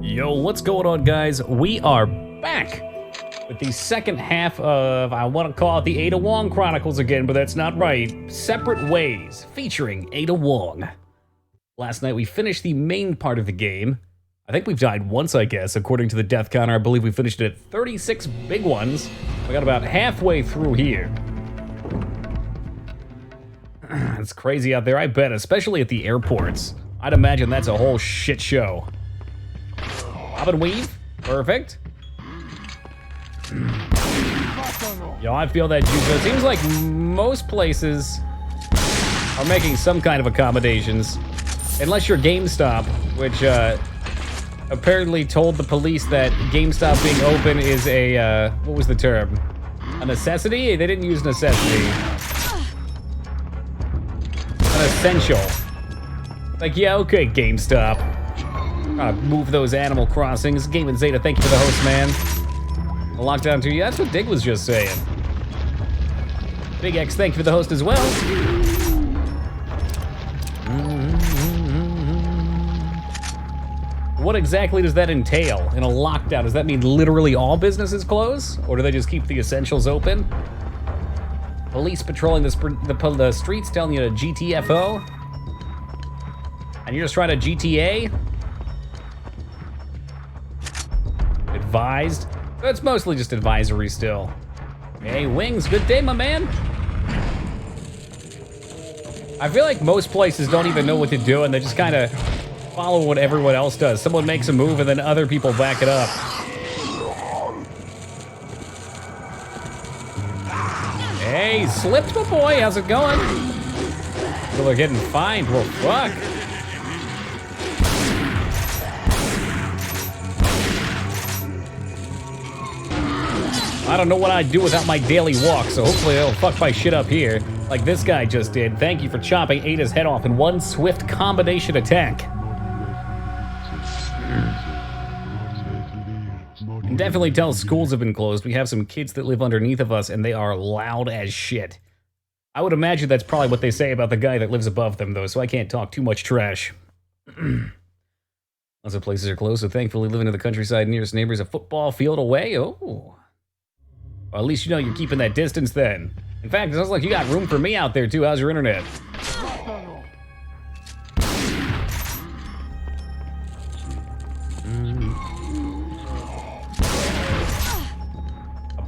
Yo, what's going on, guys? We are back with the second half of, I want to call it the Ada Wong Chronicles again, but that's not right. Separate Ways, featuring Ada Wong. Last night we finished the main part of the game. I think we've died once, I guess, according to the death counter. I believe we finished it at 36 big ones. We got about halfway through here. It's crazy out there, I bet, especially at the airports. I'd imagine that's a whole shit show. Bob and weave, perfect. Yo, I feel that juice. It seems like most places are making some kind of accommodations. Unless you're GameStop, which apparently told the police that GameStop being open is a, what was the term? A necessity? They didn't use necessity. An essential. Like, yeah, okay, GameStop. Trying to move those Animal Crossings. Game and Zeta, thank you for the host, man. A lockdown to you. That's what Dig was just saying. Big X, thank you for the host as well. What exactly does that entail in a lockdown? Does that mean literally all businesses close? Or do they just keep the essentials open? Police patrolling the streets telling you to GTFO? And you're just trying to GTA? Advised? So it's mostly just advisory still. Hey, Wings, good day, my man. I feel like most places don't even know what to do and they just kind of follow what everyone else does. Someone makes a move and then other people back it up. Hey, slipped my boy, how's it going? People are getting fined, well, fuck. I don't know what I'd do without my daily walk, so hopefully they'll fuck my shit up here, like this guy just did. Thank you for chopping Ada's head off in one swift combination attack. Can definitely tell schools have been closed. We have some kids that live underneath of us, and they are loud as shit. I would imagine that's probably what they say about the guy that lives above them, though, so I can't talk too much trash. Lots of places are closed, so thankfully living in the countryside, nearest neighbor is a football field away. Oh. Well, at least you know you're keeping that distance then. In fact, it sounds like you got room for me out there too. How's your internet?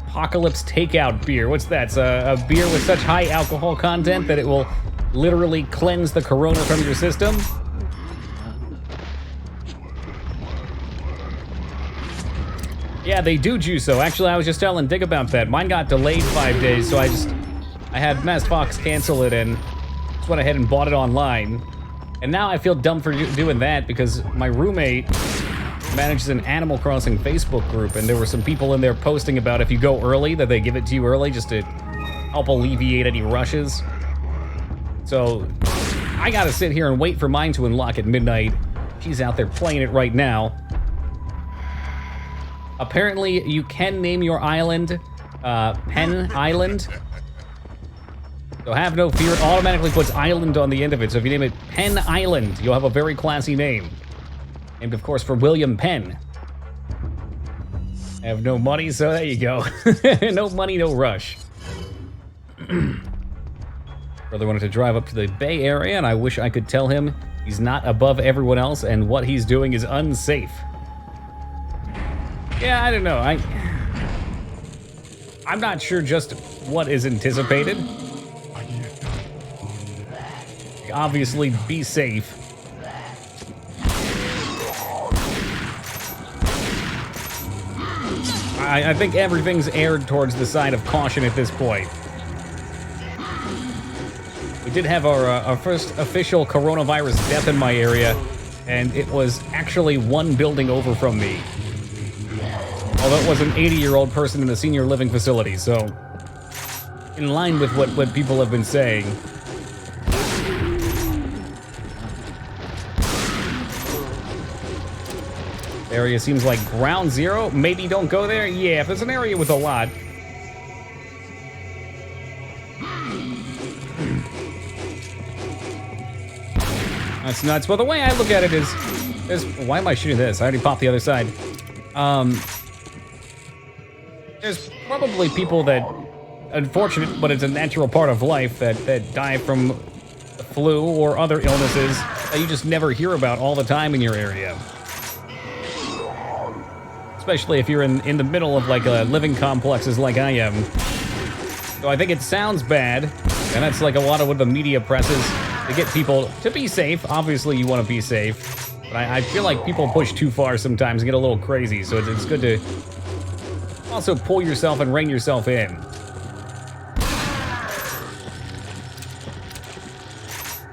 Apocalypse takeout beer. What's that? It's a beer with such high alcohol content that it will literally cleanse the corona from your system. Yeah, they do juice-o. Actually, I was just telling Dig about that. Mine got delayed 5 days, so I had Mass Fox cancel it and just went ahead and bought it online. And now I feel dumb for doing that because my roommate manages an Animal Crossing Facebook group, and there were some people in there posting about if you go early, that they give it to you early just to help alleviate any rushes. So I gotta sit here and wait for mine to unlock at midnight. She's out there playing it right now. Apparently, you can name your island Penn Island. So have no fear, it automatically puts island on the end of it. So if you name it Penn Island, you'll have a very classy name. Named, of course, for William Penn. I have no money, so there you go. No money, no rush. Brother wanted to drive up to the Bay Area, and I wish I could tell him he's not above everyone else and what he's doing is unsafe. Yeah, I don't know. I'm not sure just what is anticipated. Obviously, be safe. I think everything's aired towards the side of caution at this point. We did have our first official coronavirus death in my area, and it was actually one building over from me. Although it was an 80-year-old person in a senior living facility, so in line with what people have been saying. Area seems like ground zero. Maybe don't go there? Yeah, if it's an area with a lot. That's nuts. Well, the way I look at it is, Why am I shooting this? I already popped the other side. There's probably people that, unfortunate, but it's a natural part of life, that die from the flu or other illnesses that you just never hear about all the time in your area. Especially if you're in the middle of like living complexes like I am. So I think it sounds bad, and that's like a lot of what the media presses to get people to be safe. Obviously you want to be safe, but I feel like people push too far sometimes and get a little crazy, so it's good to also pull yourself and rein yourself in.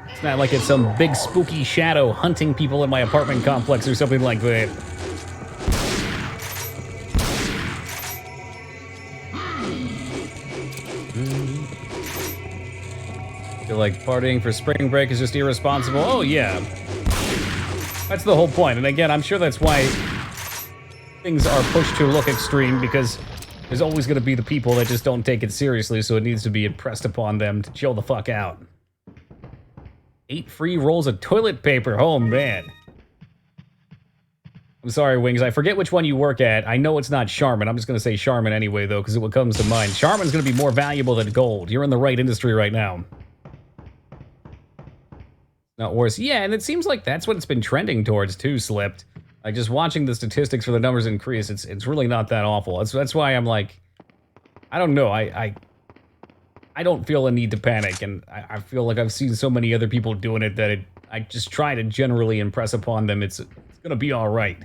It's not like it's some big spooky shadow hunting people in my apartment complex or something like that. Feel like partying for spring break is just irresponsible. Oh yeah. That's the whole point. And again, I'm sure that's why things are pushed to look extreme, because there's always going to be the people that just don't take it seriously, so it needs to be impressed upon them to chill the fuck out. 8 free rolls of toilet paper. Oh, man. I'm sorry, Wings. I forget which one you work at. I know it's not Charmin. I'm just going to say Charmin anyway, though, because what comes to mind. Charmin's going to be more valuable than gold. You're in the right industry right now. Not worse. Yeah, and it seems like that's what it's been trending towards, too, Slipped. Like, just watching the statistics for the numbers increase, it's really not that awful. That's why I'm like, I don't know, I don't feel a need to panic, and I feel like I've seen so many other people doing it that I just try to generally impress upon them it's gonna be alright.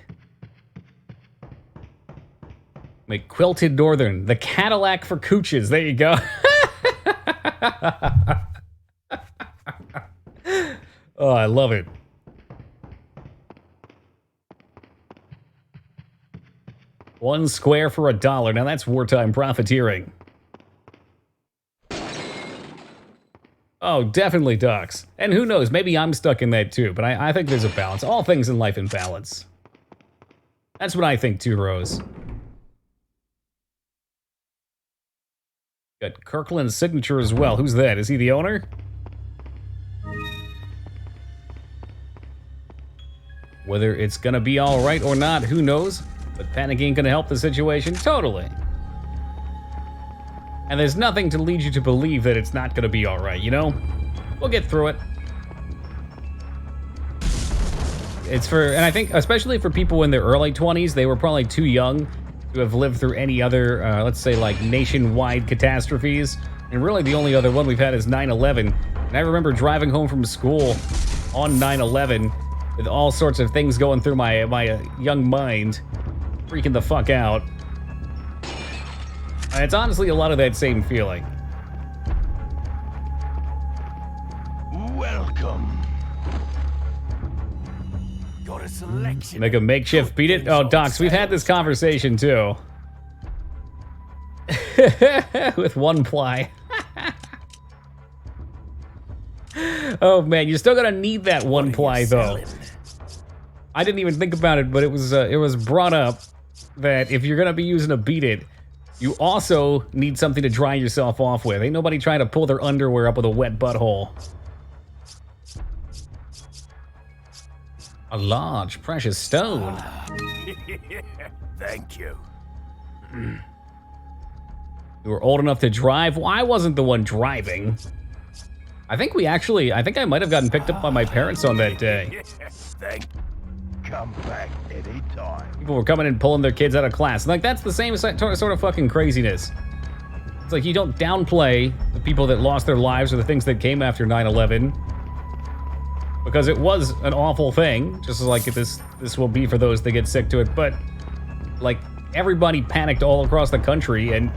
Make Quilted Northern, the Cadillac for cooches, there you go. Oh, I love it. $1 square for $1. Now that's wartime profiteering. Oh, definitely ducks. And who knows, maybe I'm stuck in that too, but I think there's a balance. All things in life in balance. That's what I think too, Rose. Got Kirkland's signature as well. Who's that? Is he the owner? Whether it's gonna be alright or not, who knows? But panic ain't gonna help the situation, totally. And there's nothing to lead you to believe that it's not gonna be alright, you know? We'll get through it. It's for, and I think, especially for people in their early 20s, they were probably too young to have lived through any other, let's say, like, nationwide catastrophes. And really, the only other one we've had is 9/11. And I remember driving home from school on 9/11 with all sorts of things going through my young mind, freaking the fuck out. And it's honestly a lot of that same feeling. Welcome. Got a selection. Make a makeshift beat it? Oh, Docs, we've had this conversation too. With 1 ply. Oh man, you're still gonna need that 1 ply though. I didn't even think about it, but it was brought up that if you're gonna be using a beat it, you also need something to dry yourself off with. Ain't nobody trying to pull their underwear up with a wet butthole. A large, precious stone. Thank you. You were old enough to drive? Well, I wasn't the one driving. I think I might have gotten picked up by my parents on that day. Come back anytime. People were coming and pulling their kids out of class. Like, that's the same sort of fucking craziness. It's like you don't downplay the people that lost their lives or the things that came after 9/11. Because it was an awful thing, just like this will be for those that get sick to it. But, like, everybody panicked all across the country, and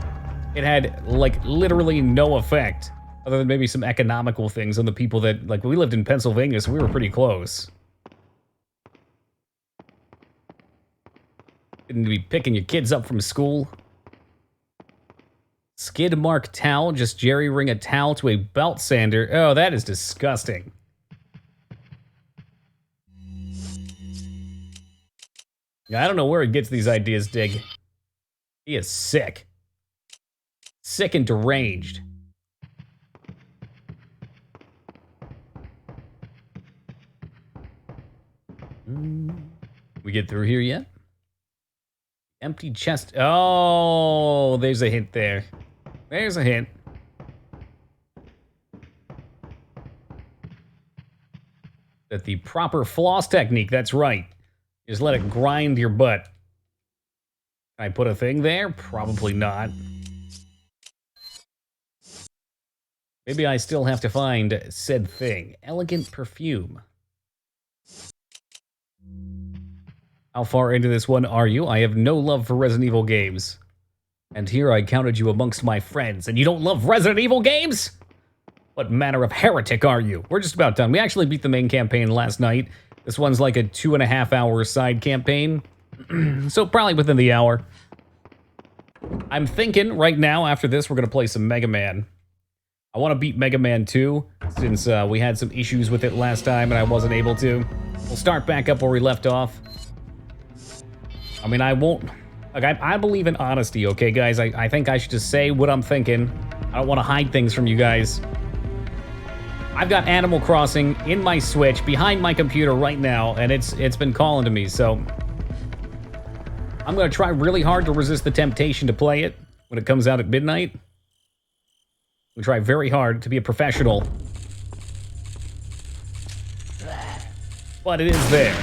it had, like, literally no effect, other than maybe some economical things on the people that, like, we lived in Pennsylvania, so we were pretty close. Didn't be picking your kids up from school. Skid mark towel, just jerry ring a towel to a belt sander. Oh, that is disgusting. I don't know where he gets these ideas, Dig. He is sick. Sick and deranged. We get through here yet? Empty chest. Oh, there's a hint there. There's a hint. That the proper floss technique, that's right, is let it grind your butt. Can I put a thing there? Probably not. Maybe I still have to find said thing. Elegant perfume. How far into this one are you? I have no love for Resident Evil games. And here I counted you amongst my friends, and you don't love Resident Evil games? What manner of heretic are you? We're just about done. We actually beat the main campaign last night. This one's like a 2.5-hour side campaign. So probably within the hour. I'm thinking right now, after this, we're going to play some Mega Man. I want to beat Mega Man 2, since we had some issues with it last time and I wasn't able to. We'll start back up where we left off. I mean, I won't... Like, I believe in honesty, okay, guys? I think I should just say what I'm thinking. I don't want to hide things from you guys. I've got Animal Crossing in my Switch, behind my computer right now, and it's been calling to me, so... I'm going to try really hard to resist the temptation to play it when it comes out at midnight. We try very hard to be a professional. But it is there.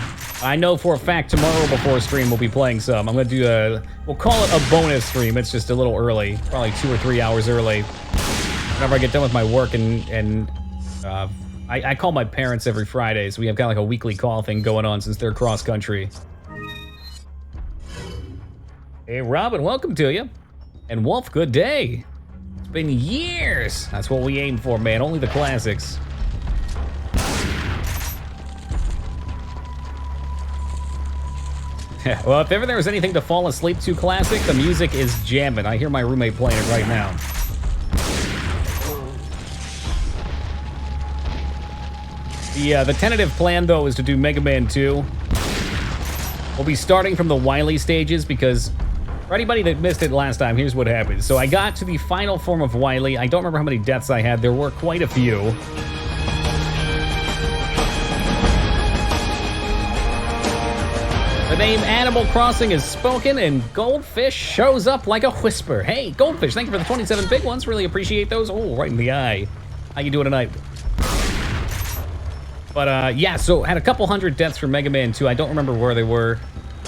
I know for a fact tomorrow before stream we'll be playing some. I'm going to do we'll call it a bonus stream. It's just a little early. Probably 2 or 3 hours early. Whenever I get done with my work and I call my parents every Friday, so we have kind of like a weekly call thing going on since they're cross country. Hey Robin, welcome to you. And Wolf, good day. It's been years. That's what we aim for, man. Only the classics. Well, if ever there was anything to fall asleep to classic, the music is jamming. I hear my roommate playing it right now. The tentative plan, though, is to do Mega Man 2. We'll be starting from the Wily stages because, for anybody that missed it last time, here's what happened. So I got to the final form of Wily. I don't remember how many deaths I had. There were quite a few. The name Animal Crossing is spoken, and Goldfish shows up like a whisper. Hey, Goldfish, thank you for the 27 big ones. Really appreciate those. Oh, right in the eye. How you doing tonight? But, yeah, so had a couple hundred deaths for Mega Man 2. I don't remember where they were.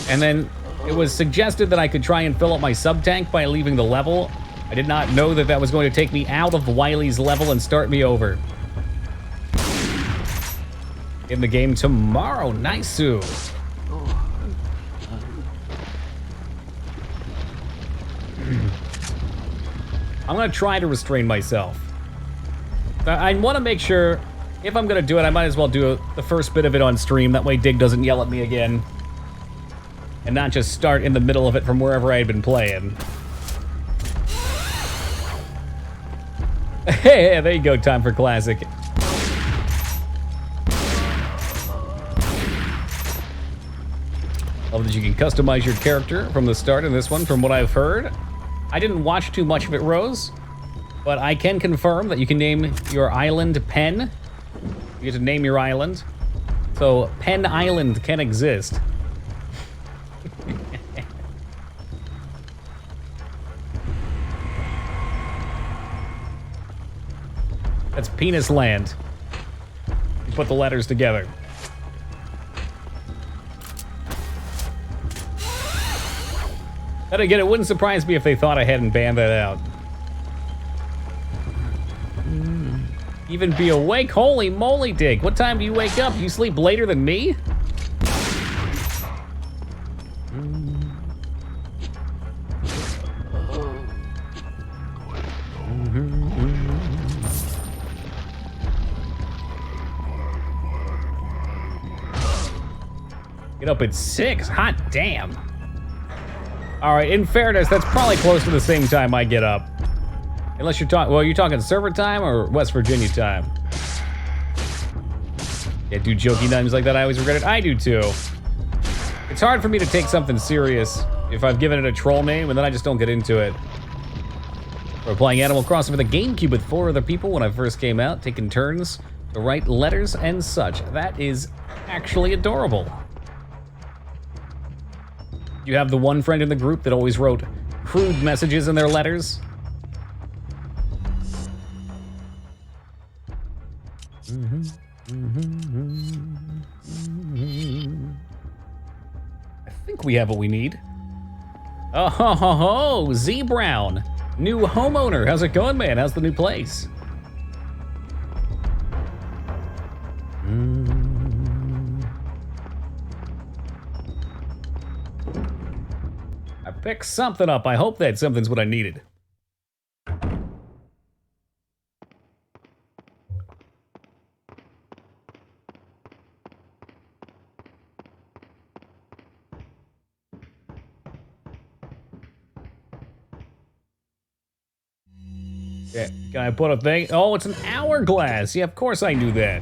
And then it was suggested that I could try and fill up my sub-tank by leaving the level. I did not know that that was going to take me out of Wily's level and start me over. In the game tomorrow. Nice. I'm gonna try to restrain myself. I want to make sure, if I'm gonna do it, I might as well do the first bit of it on stream. That way Dig doesn't yell at me again. And not just start in the middle of it from wherever I had been playing. Hey, there you go, time for classic. Love that you can customize your character from the start in this one, from what I've heard. I didn't watch too much of it, Rose, but I can confirm that you can name your island Penn. You get to name your island. So, Penn Island can exist. That's Penis Land. You put the letters together. Then again, it wouldn't surprise me if they thought I hadn't banned that out. Even be awake? Holy moly, Dig. What time do you wake up? You sleep later than me? Get up at 6. Hot damn. All right, in fairness, that's probably close to the same time I get up. Unless you're talking, well, you're talking server time or West Virginia time? Yeah, do jokey names like that, I always regret it. I do too. It's hard for me to take something serious if I've given it a troll name and then I just don't get into it. We're playing Animal Crossing for the GameCube with 4 other people when I first came out, taking turns to write letters and such. That is actually adorable. You have the one friend in the group that always wrote crude messages in their letters? I think we have what we need. Oh ho ho ho, Z Brown, new homeowner. How's it going, man? How's the new place? I picked something up. I hope that something's what I needed. Yeah, can I put a thing? Oh, it's an hourglass. Yeah, of course I knew that.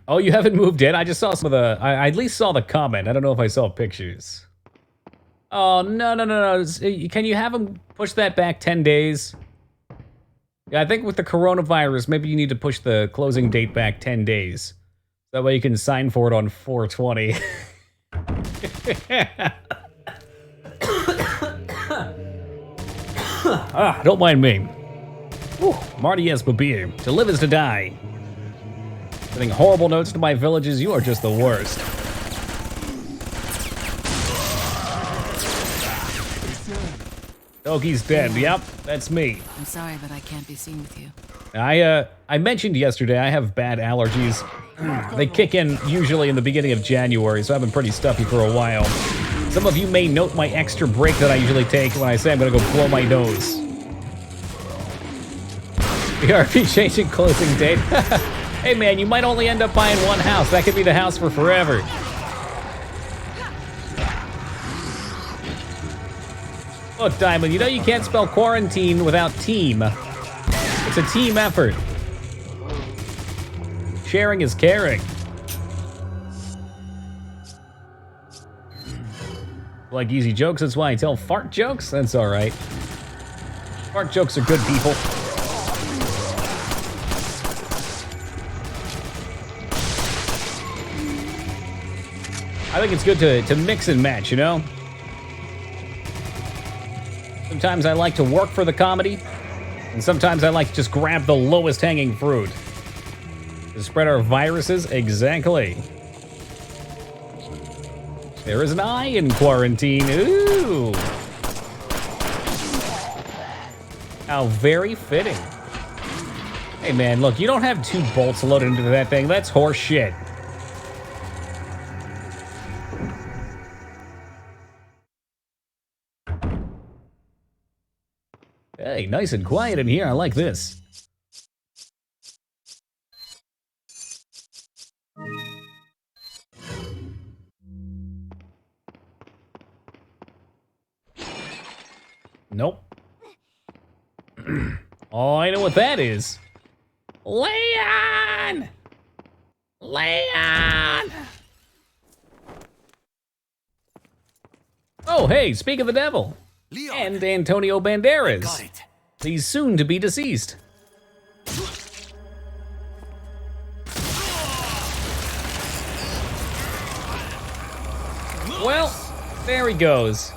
Oh, you haven't moved in? I just saw some of the... I at least saw the comment. I don't know if I saw pictures. Oh, no. Can you have him push that back 10 days? Yeah, I think with the coronavirus, maybe you need to push the closing date back 10 days. That way you can sign for it on 4/20. Don't mind me. Whew, Marty S. Babir. To live is to die. Sending horrible notes to my villages. You are just the worst. Doki's dead. Yep, that's me. I'm sorry, but I can't be seen with you. I mentioned yesterday I have bad allergies. They kick in usually in the beginning of January, so I've been pretty stuffy for a while. Some of you may note my extra break that I usually take when I say I'm gonna go blow my nose. BRP changing closing date. Hey man, you might only end up buying one house. That could be the house for forever. Look, Diamond, you know you can't spell quarantine without team. It's a team effort. Sharing is caring. Like easy jokes, that's why I tell fart jokes? That's alright. Fart jokes are good, people. I think it's good to mix and match, you know? Sometimes I like to work for the comedy, and sometimes I like to just grab the lowest hanging fruit. To spread our viruses? Exactly. There is an eye in quarantine. Ooh. How very fitting. Hey man, look, you don't have 2 bolts loaded into that thing. That's horse shit. Hey, nice and quiet in here. I like this. Nope. Oh, I know what that is. Leon! Leon! Oh, hey, speak of the devil. Leon. And Antonio Banderas. Got it. He's soon to be deceased. Well, there he goes.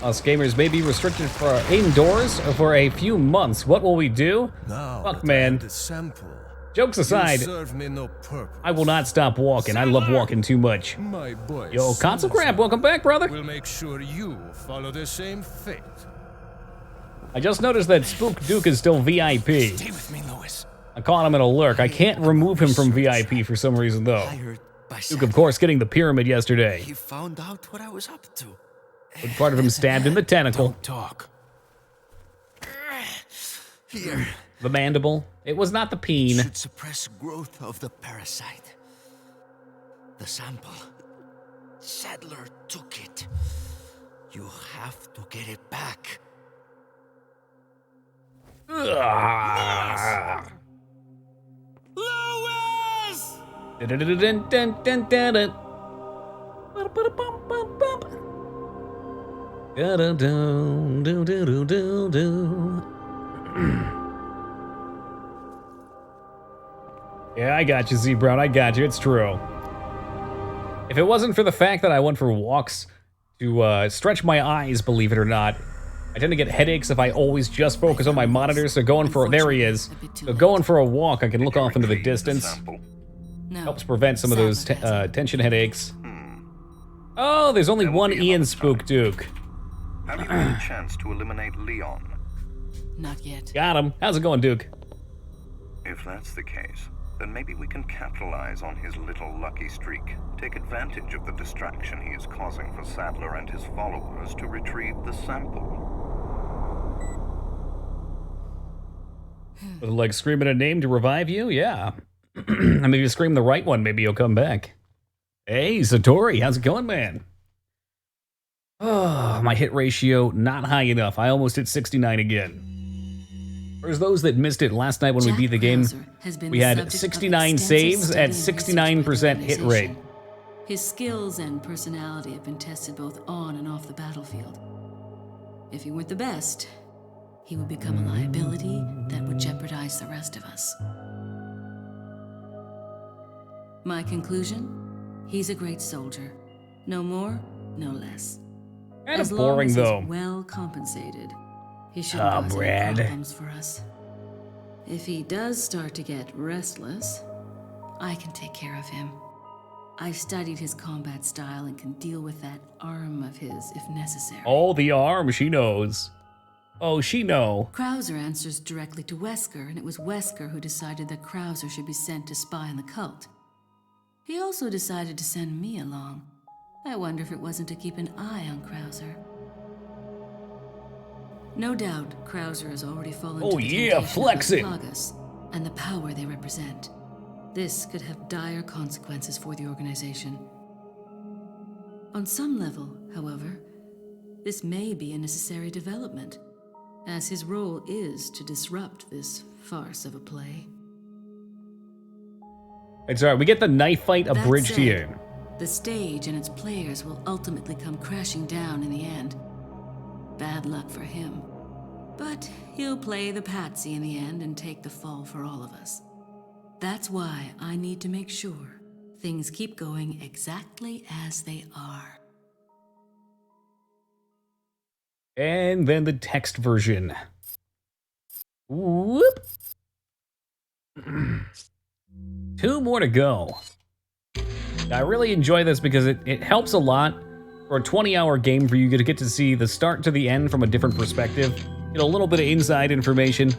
Us gamers may be restricted for indoors for a few months. What will we do? Now Fuck, that I am man. the sample, Jokes aside, you serve me no purpose. I will not stop walking. I love walking too much. My boy, Yo, Console Crab, welcome back, brother. We'll make sure you follow the same fate. I just noticed that Spook Duke is still VIP. Stay with me, Lewis. I caught him in a lurk. I can't remove him from VIP for some reason, though. Hired by Duke, of course, getting the pyramid yesterday. He found out what I was up to. With part of him stabbed in the tentacle. Talk. Here The mandible. It was not the peen. should suppress growth of the parasite. The sample. Sadler took it. You have to get it back. Ugh. Lewis! Dun-dun-dun-dun-dun-dun-dun. Da-da-dum, do-do-do-do-do. Yeah, I got you, Z Brown. I got you. It's true. If it wasn't for the fact that I went for walks to stretch my eyes, believe it or not, I tend to get headaches if I always just focus on my monitor. So going for there he is. So going for a walk, I can look off into the distance. No. Helps prevent some of those tension headaches. Oh, there's only one Ian Spook Duke. Have you had a chance to eliminate Leon? Not yet. Got him. How's it going, Duke? If that's the case, then maybe we can capitalize on his little lucky streak. Take advantage of the distraction he is causing for Sadler and his followers to retrieve the sample. Like screaming a name to revive you? Yeah. I mean, if you scream the right one, maybe you'll come back. Hey, Satori, how's it going, man? Oh, my hit ratio not high enough. I almost hit 69 again. There's those that missed it last night when we beat the game. We had 69 saves at 69% hit rate. His skills and personality have been tested both on and off the battlefield. If he weren't the best, he would become a liability that would jeopardize the rest of us. My conclusion? He's a great soldier. No more, no less. Kind of As long boring, as he's though. well compensated, he shouldn't cause any Brad. problems for us. If he does start to get restless, I can take care of him. I've studied his combat style and can deal with that arm of his if necessary. Oh, the arm, she knows. Oh, she know. Krauser answers directly to Wesker, and it was Wesker who decided that Krauser should be sent to spy on the cult. He also decided to send me along. I wonder if it wasn't to keep an eye on Krauser. No doubt, Krauser has already fallen Oh, to the yeah, temptation flex of it. the Plagas and the power they represent. This could have dire consequences for the organization. On some level, however, this may be a necessary development, as his role is to disrupt this farce of a play. It's alright, we get the knife fight That abridged said, here. The stage and its players will ultimately come crashing down in the end. Bad luck for him. But he'll play the patsy in the end and take the fall for all of us. That's why I need to make sure things keep going exactly as they are. And then the text version. Whoop. 2 more to go. I really enjoy this because it helps a lot. For a 20-hour game for you to get to see the start to the end from a different perspective. Get a little bit of inside information.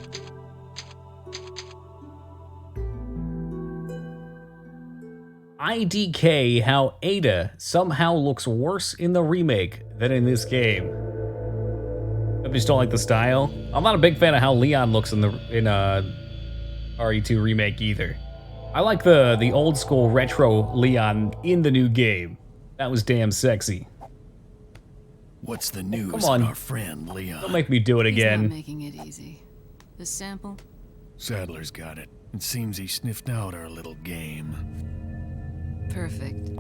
IDK how Ada somehow looks worse in the remake than in this game. I just don't like the style. I'm not a big fan of how Leon looks in RE2 remake either. I like the old school retro Leon in the new game. That was damn sexy. What's the news Come on. on our friend Leon? Don't make me do it He's not again. making it easy. The sample? Sadler's got it. It seems he sniffed out our little game. Perfect.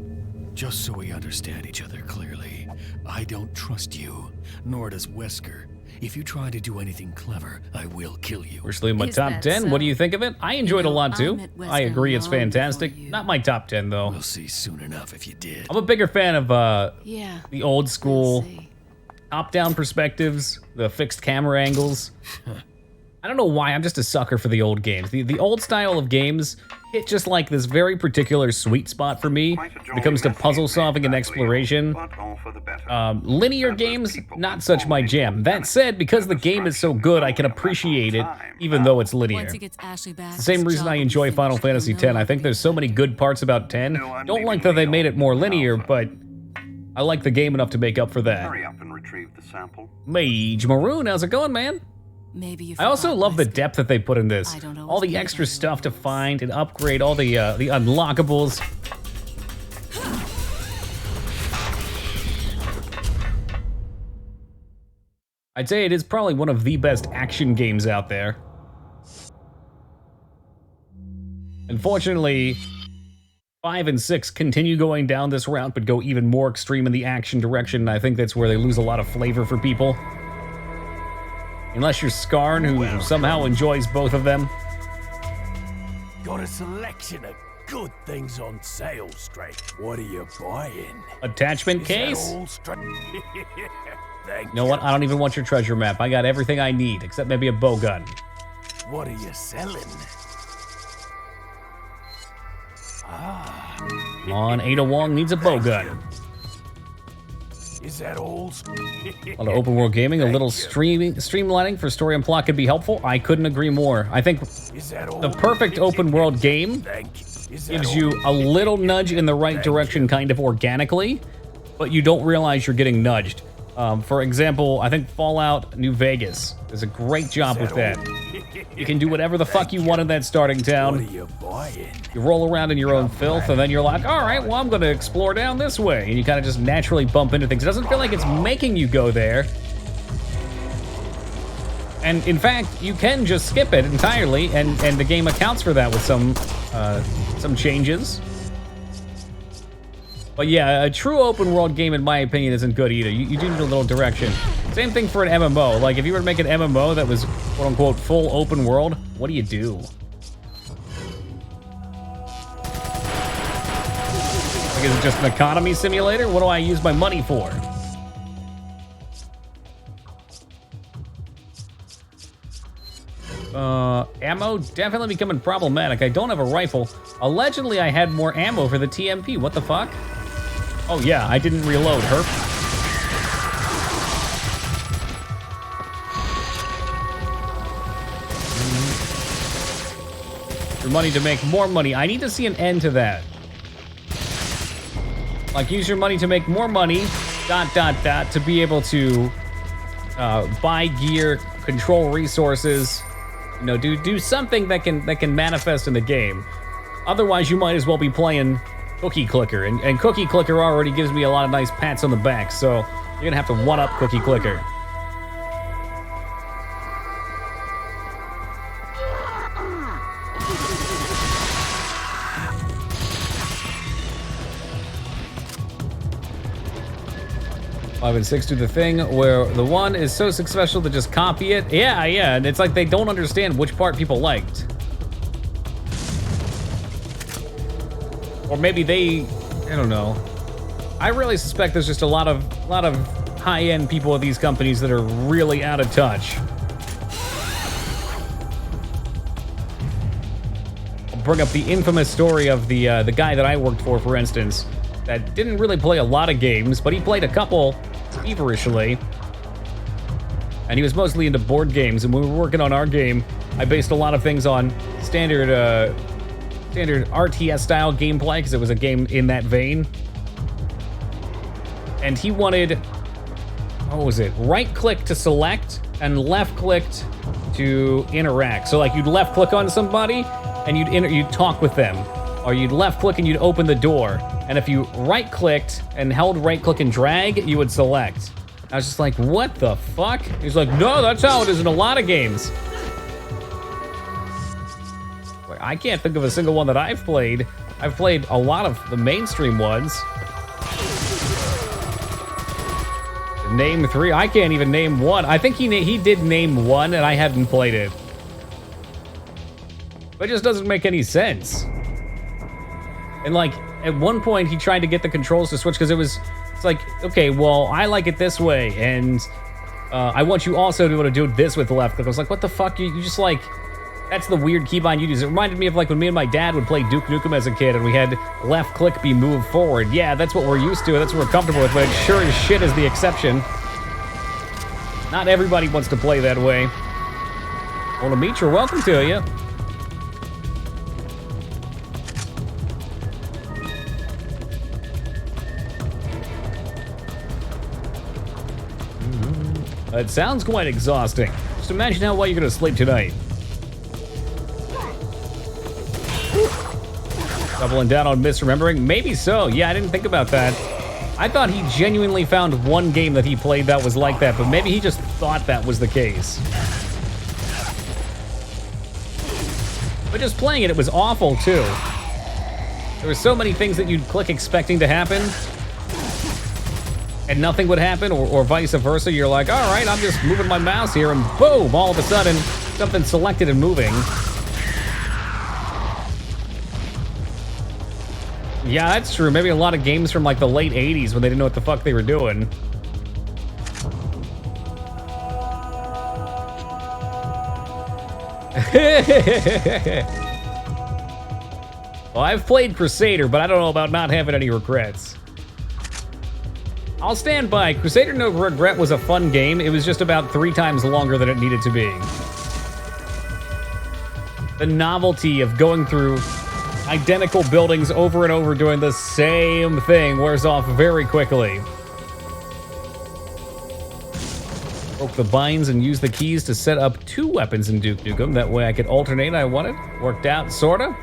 Just so we understand each other clearly, I don't trust you, nor does Wesker. If you try to do anything clever, I will kill you. We're still in my Is top that 10. so? What do you think of it? I enjoyed a lot I too. met I Wesker agree, it's long before fantastic. you. Not my top 10 though. We'll see soon enough if you did. I'm a bigger fan of Yeah. the old school We'll see. top-down perspectives, the fixed camera angles. I don't know why, I'm just a sucker for the old games. The old style of games hit just like this very particular sweet spot for me when it comes to puzzle solving and exploration. Linear games, not such my jam. That said, because the game is so good, I can appreciate it, even though it's linear. Once he gets Ashley back, The same his reason job I will be enjoy Final finished. Fantasy He'll X. no I think there's so many good parts about 10. Don't like that they made it more linear, but I like the game enough to make up for that. Hurry up and retrieve the sample. Mage Maroon, how's it going, man? Maybe you I also forgot love the Wesker. depth that they put in this. I don't always All the believe extra I stuff to know. find and upgrade, all the unlockables. I'd say it is probably one of the best action games out there. Unfortunately, 5 and 6 continue going down this route, but go even more extreme in the action direction. And I think that's where they lose a lot of flavor for people. Unless you're Skarn, who somehow enjoys both of them. Got a selection of good things on sale, Straight. What are you buying? Attachment Is that case? all straight? Thank You know what? I don't even want your treasure map. I got everything I need, except maybe a bowgun. What are you selling? Come on, Ada Wong needs a bowgun. Is that all? A lot of open world gaming, a little streamlining for story and plot could be helpful. I couldn't agree more. I think Is that all? the perfect open world game Thank you. Is that gives all? you a little nudge in the right direction kind of organically, but you don't realize you're getting nudged. For example, I think Fallout New Vegas does a great job with that. You can do whatever the fuck you want in that starting What are town. you buying? You roll around in your own filth, and then you're like, all right, well, I'm going to explore down this way. And you kind of just naturally bump into things. It doesn't feel like it's making you go there. And in fact, you can just skip it entirely, and the game accounts for that with some changes. But yeah, a true open world game, in my opinion, isn't good either. You do need a little direction. Same thing for an MMO. Like, if you were to make an MMO that was, quote-unquote, full open world, what do you do? Like, is it just an economy simulator? What do I use my money for? Ammo definitely becoming problematic. I don't have a rifle. Allegedly, I had more ammo for the TMP. What the fuck? Oh yeah, I didn't reload. Herp. Your money to make more money. I need to see an end to that. Like, use your money to make more money, ... to be able to buy gear, control resources, you know, do something that can manifest in the game. Otherwise, you might as well be playing Cookie Clicker, and Cookie Clicker already gives me a lot of nice pats on the back, so you're gonna have to one-up Cookie Clicker. Five and 6 do the thing where the one is so successful to just copy it. Yeah, and it's like they don't understand which part people liked. Or maybe they, I don't know. I really suspect there's just a lot of high-end people at these companies that are really out of touch. I'll bring up the infamous story of the guy that I worked for instance, that didn't really play a lot of games, but he played a couple feverishly. And he was mostly into board games, and when we were working on our game, I based a lot of things on standard RTS style gameplay, because it was a game in that vein. And he wanted, what was it? Right click to select and left clicked to interact. So like you'd left click on somebody and you'd talk with them, or you'd left click and you'd open the door. And if you right clicked and held right click and drag, you would select. I was just like, what the fuck? He's like, no, that's how it is in a lot of games. I can't think of a single one that I've played. I've played a lot of the mainstream ones. Name 3. I can't even name one. I think he did name one, and I hadn't played it. But it just doesn't make any sense. And like at one point, he tried to get the controls to switch because it's like, okay, well, I like it this way, and I want you also to be able to do this with the left click. I was like, what the fuck? You just like. That's the weird keybind you use. It reminded me of like when me and my dad would play Duke Nukem as a kid and we had left click be moved forward. Yeah, that's what we're used to. That's what we're comfortable with, but it sure as shit is the exception. Not everybody wants to play that way. Well, Demetra, welcome to you. It sounds quite exhausting. Just imagine how well you're gonna sleep tonight. Doubling down on misremembering? Maybe so. Yeah, I didn't think about that. I thought he genuinely found one game that he played that was like that, but maybe he just thought that was the case. But just playing it, it was awful too. There were so many things that you'd click expecting to happen, and nothing would happen, or vice versa. You're like, all right, I'm just moving my mouse here, and boom, all of a sudden, something selected and moving. Yeah, that's true. Maybe a lot of games from like the late 80s when they didn't know what the fuck they were doing. Well, I've played Crusader, but I don't know about not having any regrets. I'll stand by. Crusader No Regret was a fun game. It was just about 3 times longer than it needed to be. The novelty of going through identical buildings over and over doing the same thing wears off very quickly. Broke the binds and used the keys to set up 2 weapons in Duke Nukem. That way I could alternate I wanted. Worked out, sorta.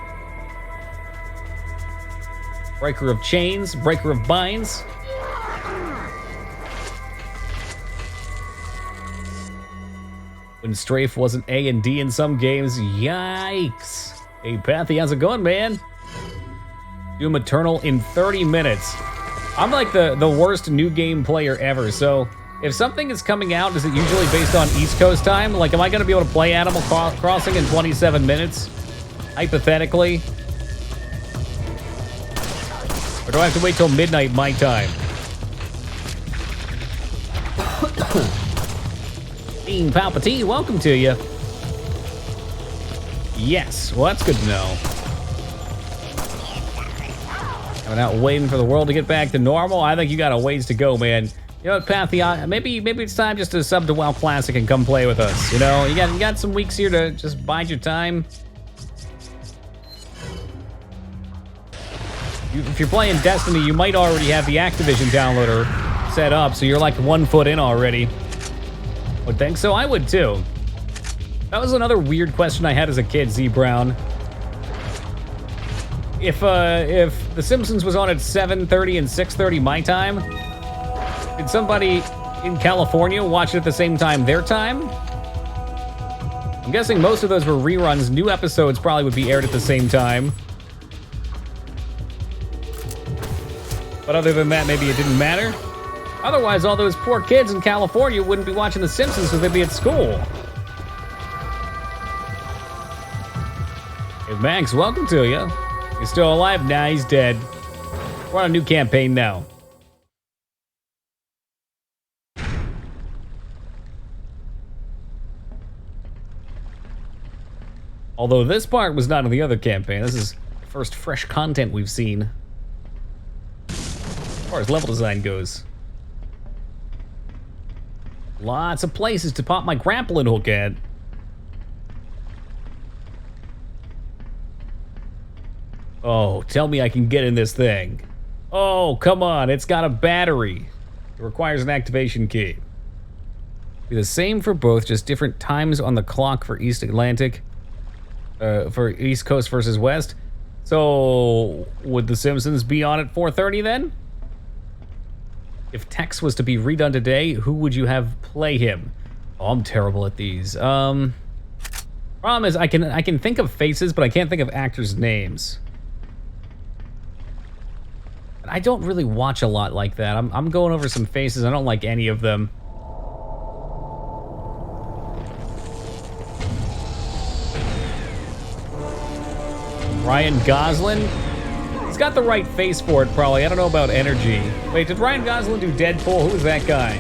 Breaker of chains, breaker of binds. When strafe wasn't A and D in some games, yikes. Hey, Pathy, how's it going, man? Doom Eternal in 30 minutes. I'm like the worst new game player ever, so if something is coming out, is it usually based on East Coast time? Like, am I gonna be able to play Animal Crossing in 27 minutes? Hypothetically? Or do I have to wait till midnight my time? Dean Palpatine, welcome to you. Yes, well that's good to know. Coming out waiting for the world to get back to normal. I think you got a ways to go, man. You know what, Pathy, maybe it's time just to sub to WoW Classic and come play with us. You know, you got some weeks here to just bide your time. If you're playing Destiny, you might already have the Activision downloader set up, so you're like 1 foot in already. Would think so. I would too. That was another weird question I had as a kid, Z Brown. If The Simpsons was on at 7:30 and 6:30 my time, did somebody in California watch it at the same time their time? I'm guessing most of those were reruns. New episodes probably would be aired at the same time. But other than that, maybe it didn't matter. Otherwise, all those poor kids in California wouldn't be watching The Simpsons because they'd be at school. Hey, Max, welcome to you. He's still alive? Nah, he's dead. We're on a new campaign now. Although this part was not in the other campaign. This is the first fresh content we've seen. As far as level design goes. Lots of places to pop my grappling hook at. Oh, tell me I can get in this thing. Oh, come on, it's got a battery. It requires an activation key. Be the same for both, just different times on the clock for East Atlantic. For East Coast versus West. So, would The Simpsons be on at 4:30 then? If Tex was to be redone today, who would you have play him? Oh, I'm terrible at these. Problem is, I can think of faces, but I can't think of actors' names. I don't really watch a lot like that. I'm going over some faces. I don't like any of them. Ryan Gosling? He's got the right face for it, probably. I don't know about energy. Wait, did Ryan Gosling do Deadpool? Who is that guy?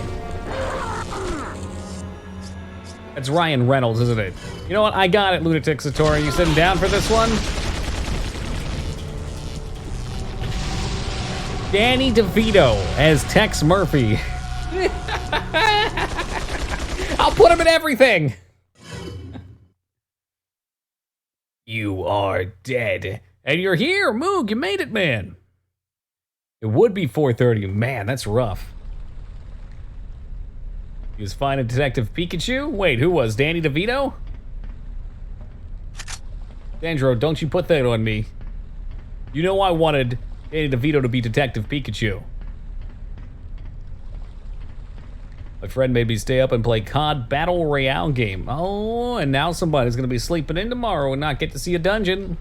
That's Ryan Reynolds, isn't it? You know what? I got it, Lunatic Satori. You sitting down for this one? Danny DeVito as Tex Murphy. I'll put him in everything. You are dead. And you're here, Moog. You made it, man. It would be 4:30. Man, that's rough. He was fine in Detective Pikachu? Wait, who was? Danny DeVito? Sandro, don't you put that on me. You know I wanted Danny DeVito to be Detective Pikachu. My friend made me stay up and play COD Battle Royale game. Oh, and now somebody's gonna be sleeping in tomorrow and not get to see a dungeon.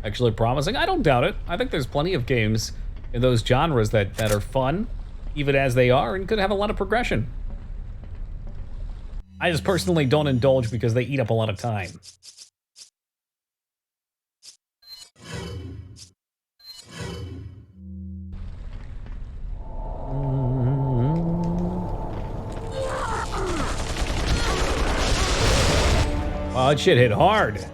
actually promising. I don't doubt it. I think there's plenty of games in those genres that are fun, even as they are, and could have a lot of progression. I just personally don't indulge because they eat up a lot of time. Wow, that shit hit hard.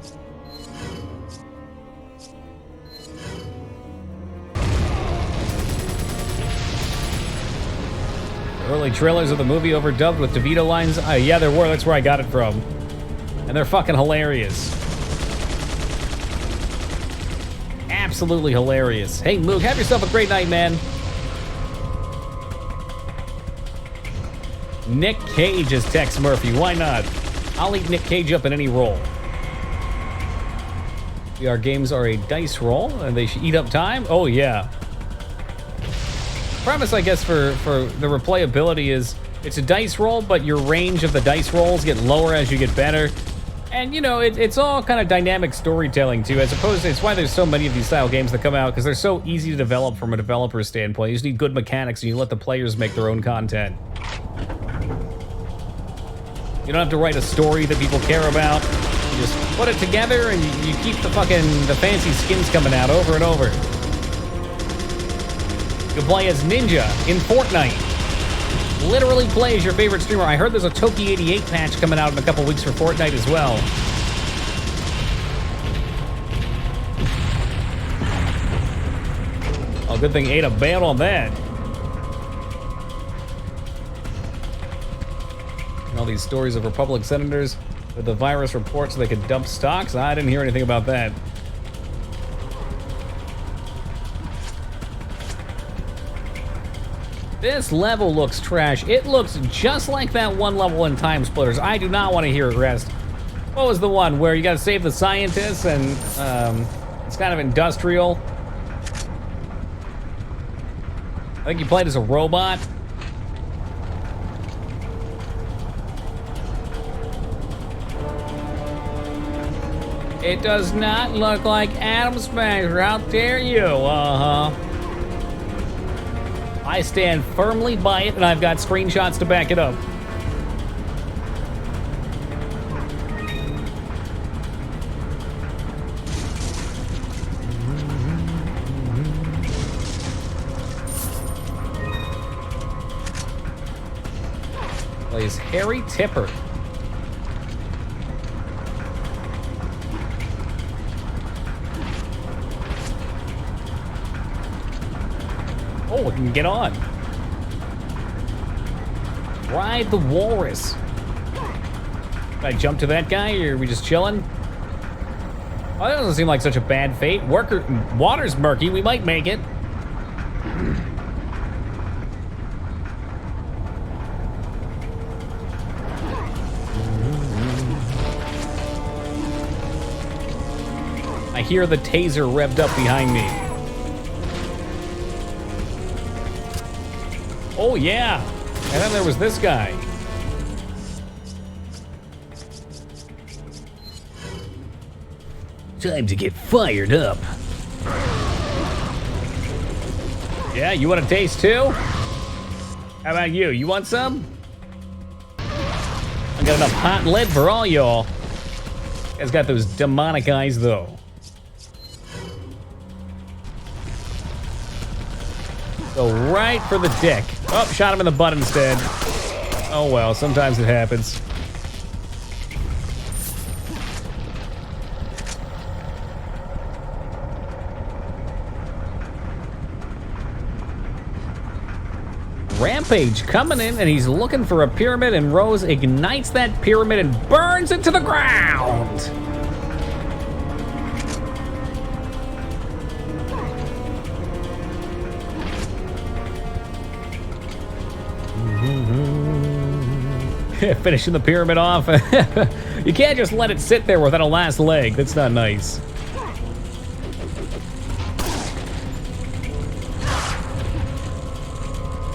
Early trailers of the movie overdubbed with DeVito lines. Yeah, there were. That's where I got it from. And they're fucking hilarious. Absolutely hilarious. Hey, Moog, have yourself a great night, man. Nick Cage as Tex Murphy. Why not? I'll eat Nick Cage up in any role. VR games are a dice roll, and they should eat up time. Oh, yeah. Premise, I guess, for the replayability is it's a dice roll, but your range of the dice rolls get lower as you get better. And, you know, it's all kind of dynamic storytelling, too, as opposed to, it's why there's so many of these style games that come out, because they're so easy to develop from a developer's standpoint. You just need good mechanics, and you let the players make their own content. You don't have to write a story that people care about. You just put it together, and you keep the fancy skins coming out over and over. You can play as Ninja in Fortnite. Literally play as your favorite streamer. I heard there's a Toki 88 patch coming out in a couple weeks for Fortnite as well. Oh, good thing Ada bailed on that. And all these stories of Republic senators with the virus report so they could dump stocks. I didn't hear anything about that. This level looks trash. It looks just like that one level in Time Splitters. I do not want to hear it rest. What was the one where you gotta save the scientists and it's kind of industrial? I think you played as a robot. It does not look like Atom Smasher. How dare you? I stand firmly by it, and I've got screenshots to back it up. Plays Harry Tipper. Oh, we can get on. Ride the walrus. Can I jump to that guy, or are we just chilling? Oh, that doesn't seem like such a bad fate. Water's murky. We might make it. I hear the taser revved up behind me. Oh, yeah. And then there was this guy. Time to get fired up. Yeah, you want a taste too? How about you? You want some? I got enough hot lead for all y'all. Guy's got those demonic eyes, though. Go right for the dick. Oh, shot him in the butt instead. Oh well, sometimes it happens. Rampage coming in, and he's looking for a pyramid, and Rose ignites that pyramid and burns it to the ground. Finishing the pyramid off. You can't just let it sit there without a last leg. That's not nice.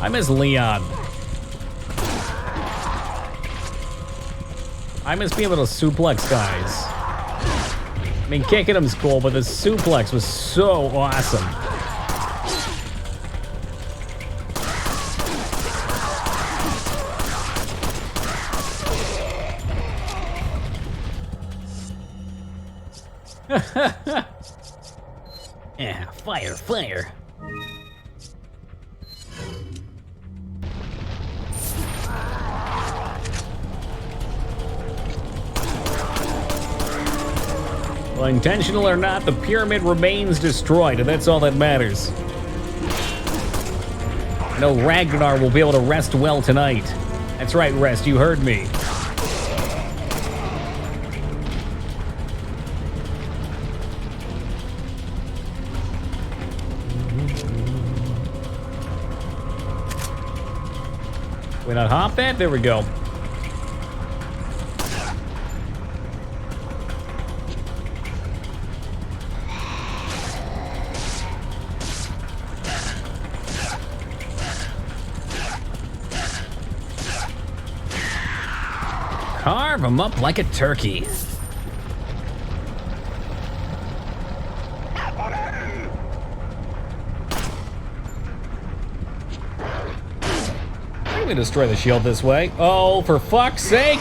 I miss Leon. I miss being able to suplex guys. mean, kicking him's cool, but the suplex was so awesome. Yeah, fire, fire. Well, intentional or not, the pyramid remains destroyed, and that's all that matters. No, Ragnar will be able to rest well tonight. That's right, Rest, you heard me. We not hop that? There we go. Carve them up like a turkey. Let me destroy the shield this way. Oh, for fuck's sake!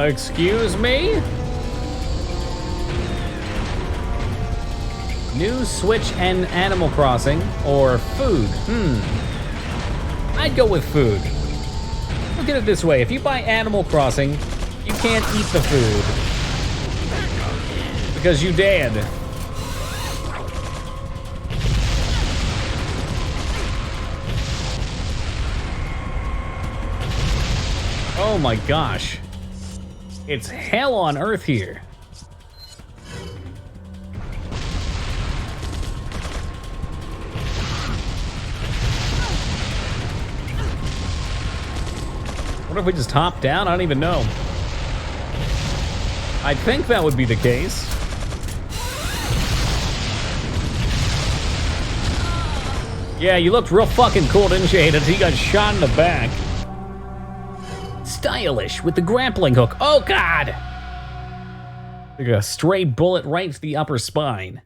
Excuse me? New Switch and Animal Crossing, or food? I'd go with food. Look at it this way, if you buy Animal Crossing, you can't eat the food. Because you dead. Oh my gosh. It's hell on earth here. What if we just hop down? I don't even know. I think that would be the case. Yeah, you looked real fucking cool, didn't you, Ada? He got shot in the back. Stylish with the grappling hook. Oh, God! Like a stray bullet right to the upper spine.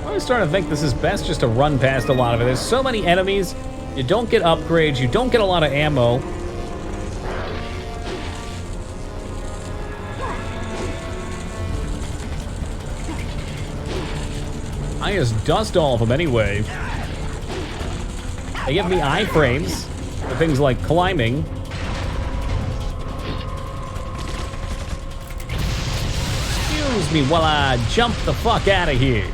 I'm starting to think this is best just to run past a lot of it. There's so many enemies. You don't get upgrades. You don't get a lot of ammo. I just dust all of them anyway. They give me iframes for things like climbing. Excuse me while I jump the fuck out of here.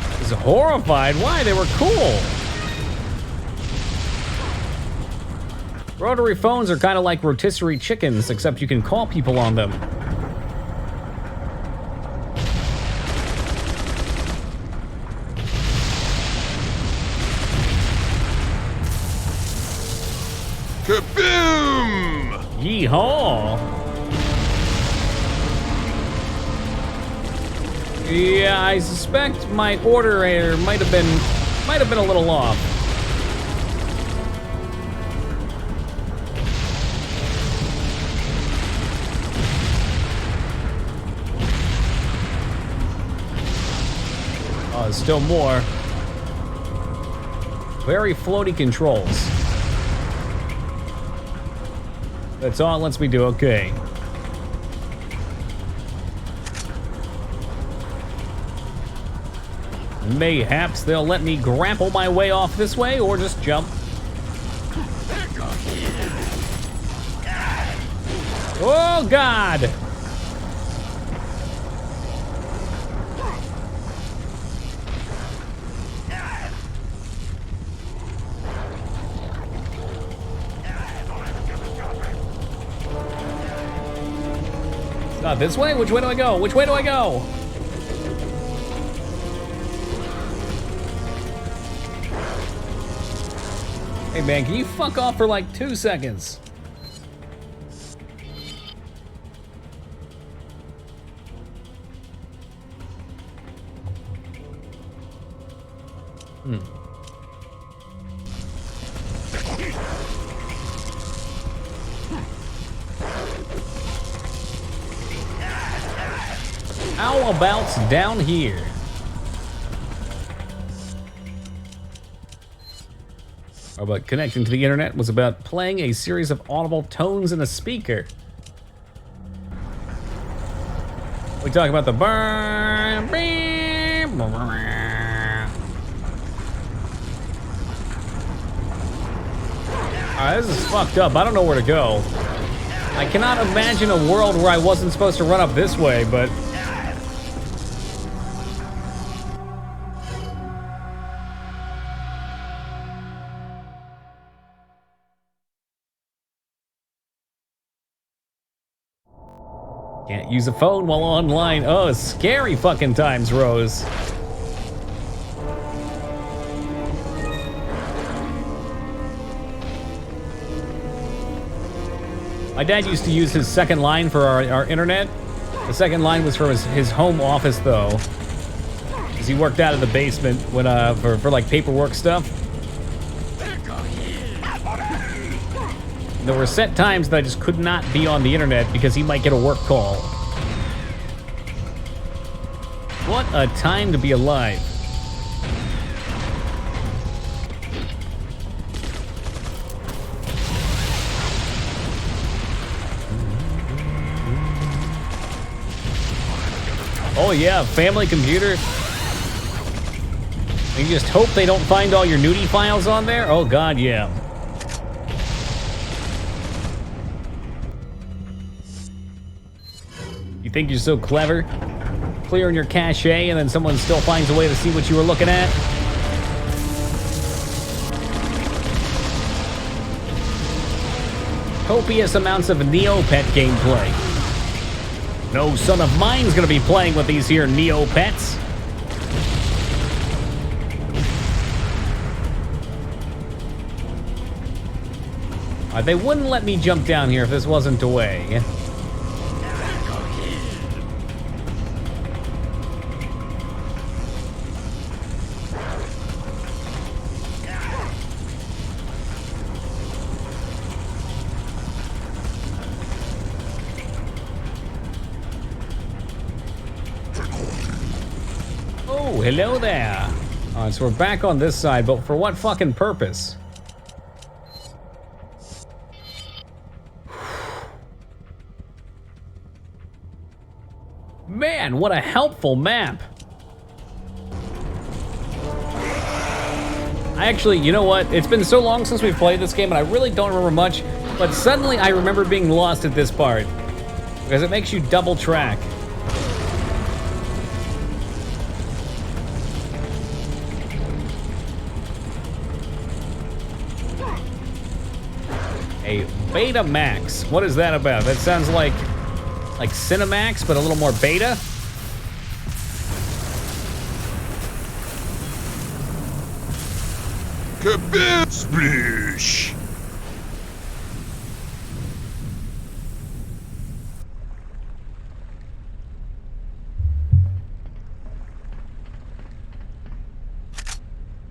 I was horrified. Why? They were cool. Rotary phones are kind of like rotisserie chickens, except you can call people on them. Kaboom! Yeehaw! Yeah, I suspect my order might have been a little off. Oh, there's still more. Very floaty controls. That's all it lets me do, okay. Mayhaps they'll let me grapple my way off this way, or just jump. Oh, God! Not this way? Which way do I go? Which way do I go? Hey man, can you fuck off for like 2 seconds? How about's down here? How about connecting to the internet was about playing a series of audible tones in a speaker. We talk about the burn. Alright, this is fucked up. I don't know where to go. I cannot imagine a world where I wasn't supposed to run up this way, but... Can't use a phone while online. Oh, scary fucking times, Rose. My dad used to use his second line for our internet. The second line was for his home office, though. Because he worked out of the basement when, for like paperwork stuff. There were set times that I just could not be on the internet because he might get a work call. What a time to be alive. Oh yeah, family computer. You just hope they don't find all your nudie files on there? Oh god, yeah. You think you're so clever? Clearing your cache and then someone still finds a way to see what you were looking at? Copious amounts of Neopet gameplay. No son of mine's gonna be playing with these here Neopets. They wouldn't let me jump down here if this wasn't a way. Oh, hello there. Alright, so we're back on this side, but for what fucking purpose? Man, what a helpful map. Actually, you know what? It's been so long since we've played this game and I really don't remember much, but suddenly I remember being lost at this part. Because it makes you double track. A Betamax. What is that about? That sounds like Cinemax, but a little more beta. Kabam! Sploosh!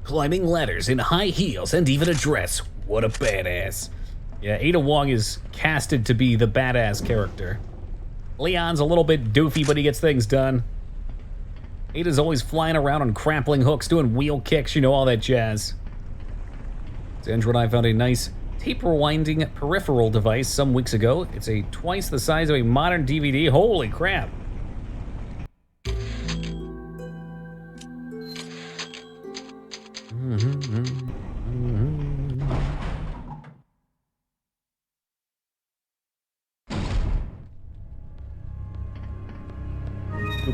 Climbing ladders in high heels and even a dress. What a badass. Yeah, Ada Wong is casted to be the badass character. Leon's a little bit doofy, but he gets things done. Ada's always flying around on grappling hooks, doing wheel kicks, you know, all that jazz. Sandra and I found a nice tape rewinding peripheral device some weeks ago. It's twice the size of a modern DVD. Holy crap.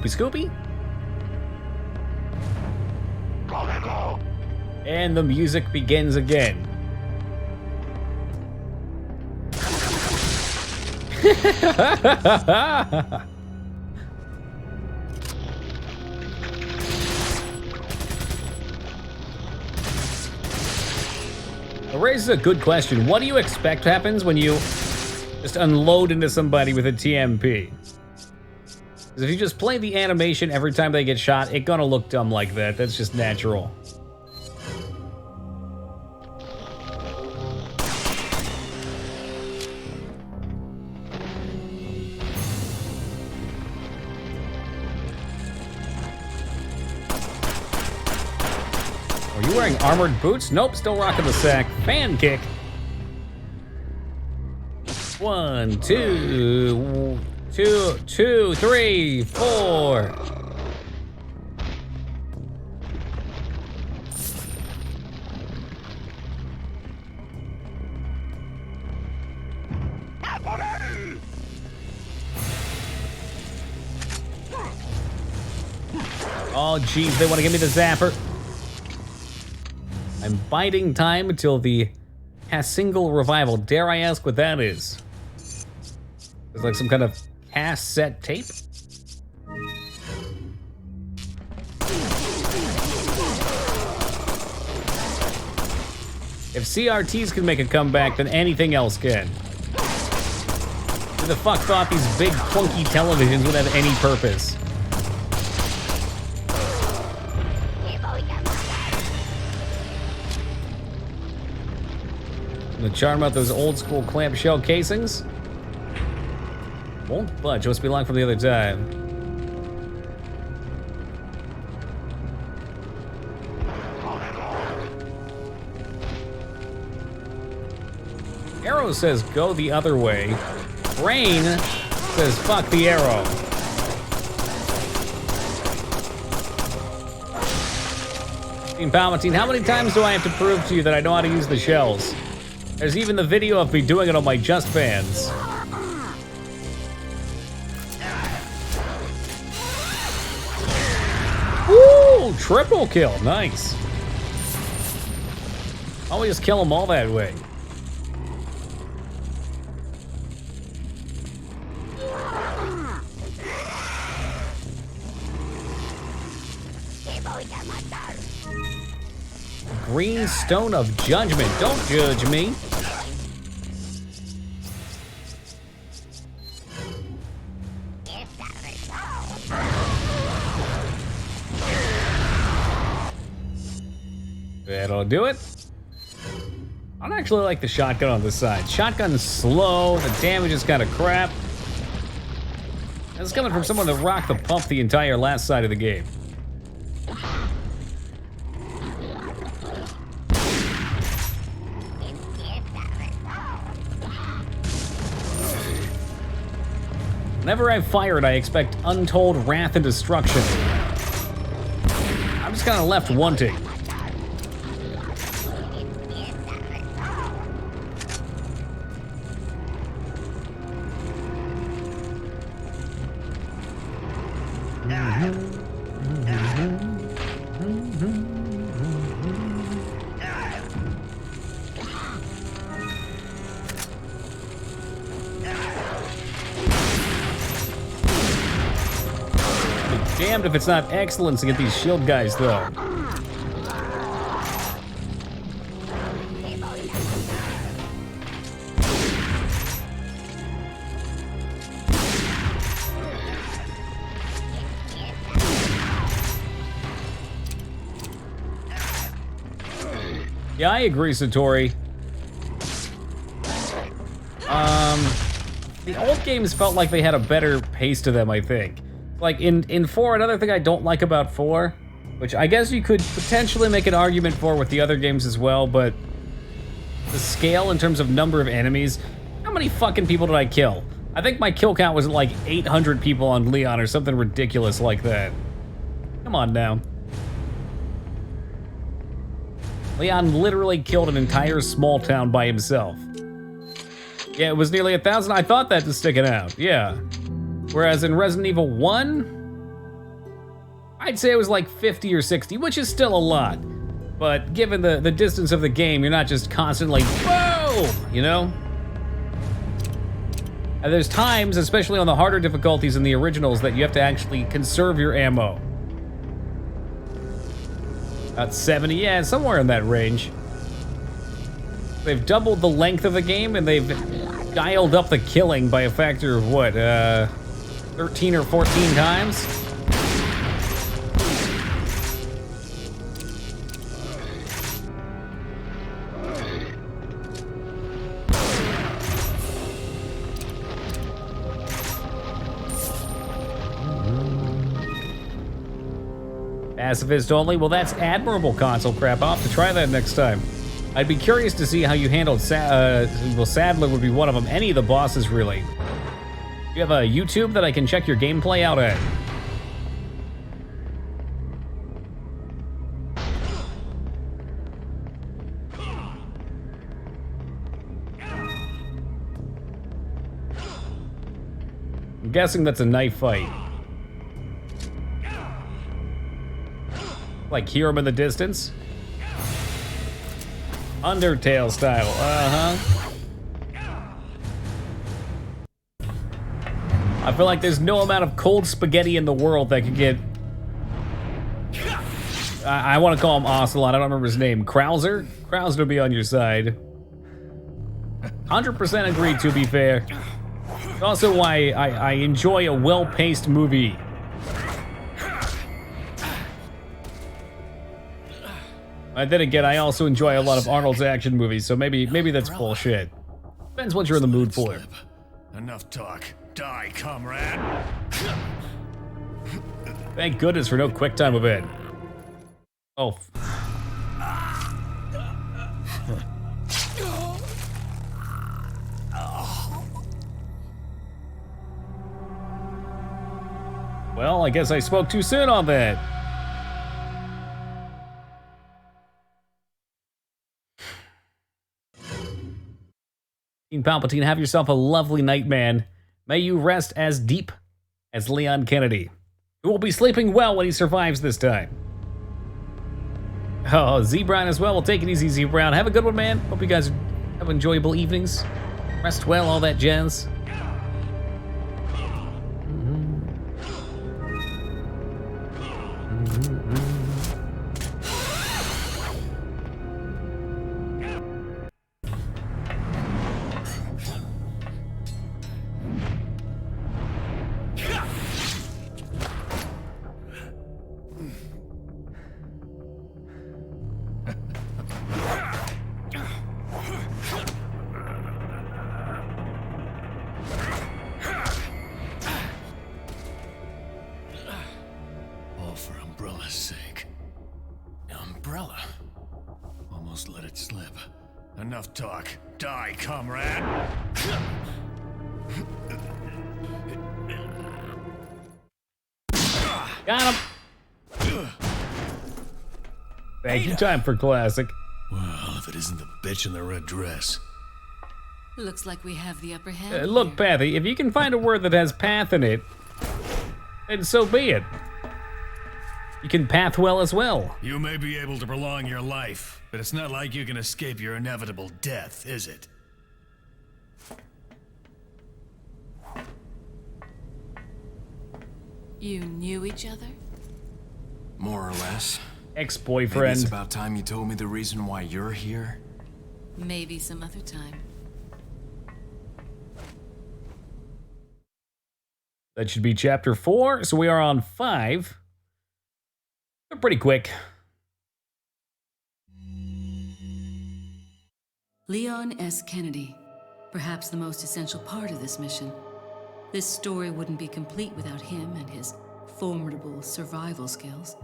Scoopy. And the music begins again. It raises a good question. What do you expect happens when you just unload into somebody with a TMP? Because if you just play the animation every time they get shot, it's gonna look dumb like that. That's just natural. Are you wearing armored boots? Nope, still rocking the sack. Fan kick. 1, 2, 3, 4. Oh, geez, they want to give me the zapper. I'm biding time until the single revival. Dare I ask what that is? It's like some kind of cassette tape? If CRTs can make a comeback, then anything else can. Who the fuck thought these big, clunky televisions would have any purpose? The charm out those old school clamshell casings. Won't budge, must be locked from the other time. Arrow says go the other way. Brain says fuck the arrow. Team Palpatine, how many times do I have to prove to you that I know how to use the shells? There's even the video of me doing it on my Just Fans. Woo! Triple kill, nice. Always kill them all that way. Green Stone of Judgment. Don't judge me. That'll do it. I don't actually like the shotgun on this side. Shotgun's slow, the damage is kind of crap. It's coming from someone that rocked the pump the entire last side of the game. Whenever I fire it, I expect untold wrath and destruction. I'm just kind of left wanting. Damned if it's not excellence to get these shield guys, though. Yeah, I agree, Satori. The old games felt like they had a better pace to them, I think. Like in 4, another thing I don't like about 4, which I guess you could potentially make an argument for with the other games as well, but the scale in terms of number of enemies, how many fucking people did I kill? I think my kill count was like 800 people on Leon or something ridiculous like that. Come on now. Leon literally killed an entire small town by himself. Yeah, it was nearly 1,000. I thought that was sticking out, yeah. Whereas in Resident Evil 1, I'd say it was like 50 or 60, which is still a lot. But given the distance of the game, you're not just constantly, whoa, you know? And there's times, especially on the harder difficulties in the originals, that you have to actually conserve your ammo. About 70, yeah, somewhere in that range. They've doubled the length of the game, and they've dialed up the killing by a factor of what, 13 or 14 times? Pacifist only? Well, that's admirable, console crap. I'll have to try that next time. I'd be curious to see how you handled well, Sadler would be one of them. Any of the bosses, really. You have a YouTube that I can check your gameplay out at? I'm guessing that's a knife fight. Like hear him in the distance? Undertale style, I feel like there's no amount of cold spaghetti in the world that could get... I want to call him Ocelot, I don't remember his name. Krauser? Krauser to be on your side. 100% agreed, to be fair. It's also why I enjoy a well-paced movie. Then again, I also enjoy a lot of Arnold's action movies, so maybe that's bullshit. Depends what you're in the mood for. Enough talk. Die, comrade. Thank goodness for no QuickTime event. Oh. Well, I guess I spoke too soon on that. King Palpatine, have yourself a lovely night, man. May you rest as deep as Leon Kennedy, who will be sleeping well when he survives this time. Oh, Z Brown as well. Well, take it easy, Z Brown. Have a good one, man. Hope you guys have enjoyable evenings. Rest well, all that jazz. Enough talk. Die, comrade. Got him. Thank you, time for classic. Well, if it isn't the bitch in the red dress. Looks like we have the upper hand. Look, Pathy, if you can find a word that has path in it, then so be it. You can path well as well. You may be able to prolong your life, but it's not like you can escape your inevitable death, is it? You knew each other? More or less. Ex-boyfriend. Maybe it's about time you told me the reason why you're here. Maybe some other time. That should be chapter 4, so we are on 5. They're pretty quick. Leon S. Kennedy, perhaps the most essential part of this mission. This story wouldn't be complete without him and his formidable survival skills.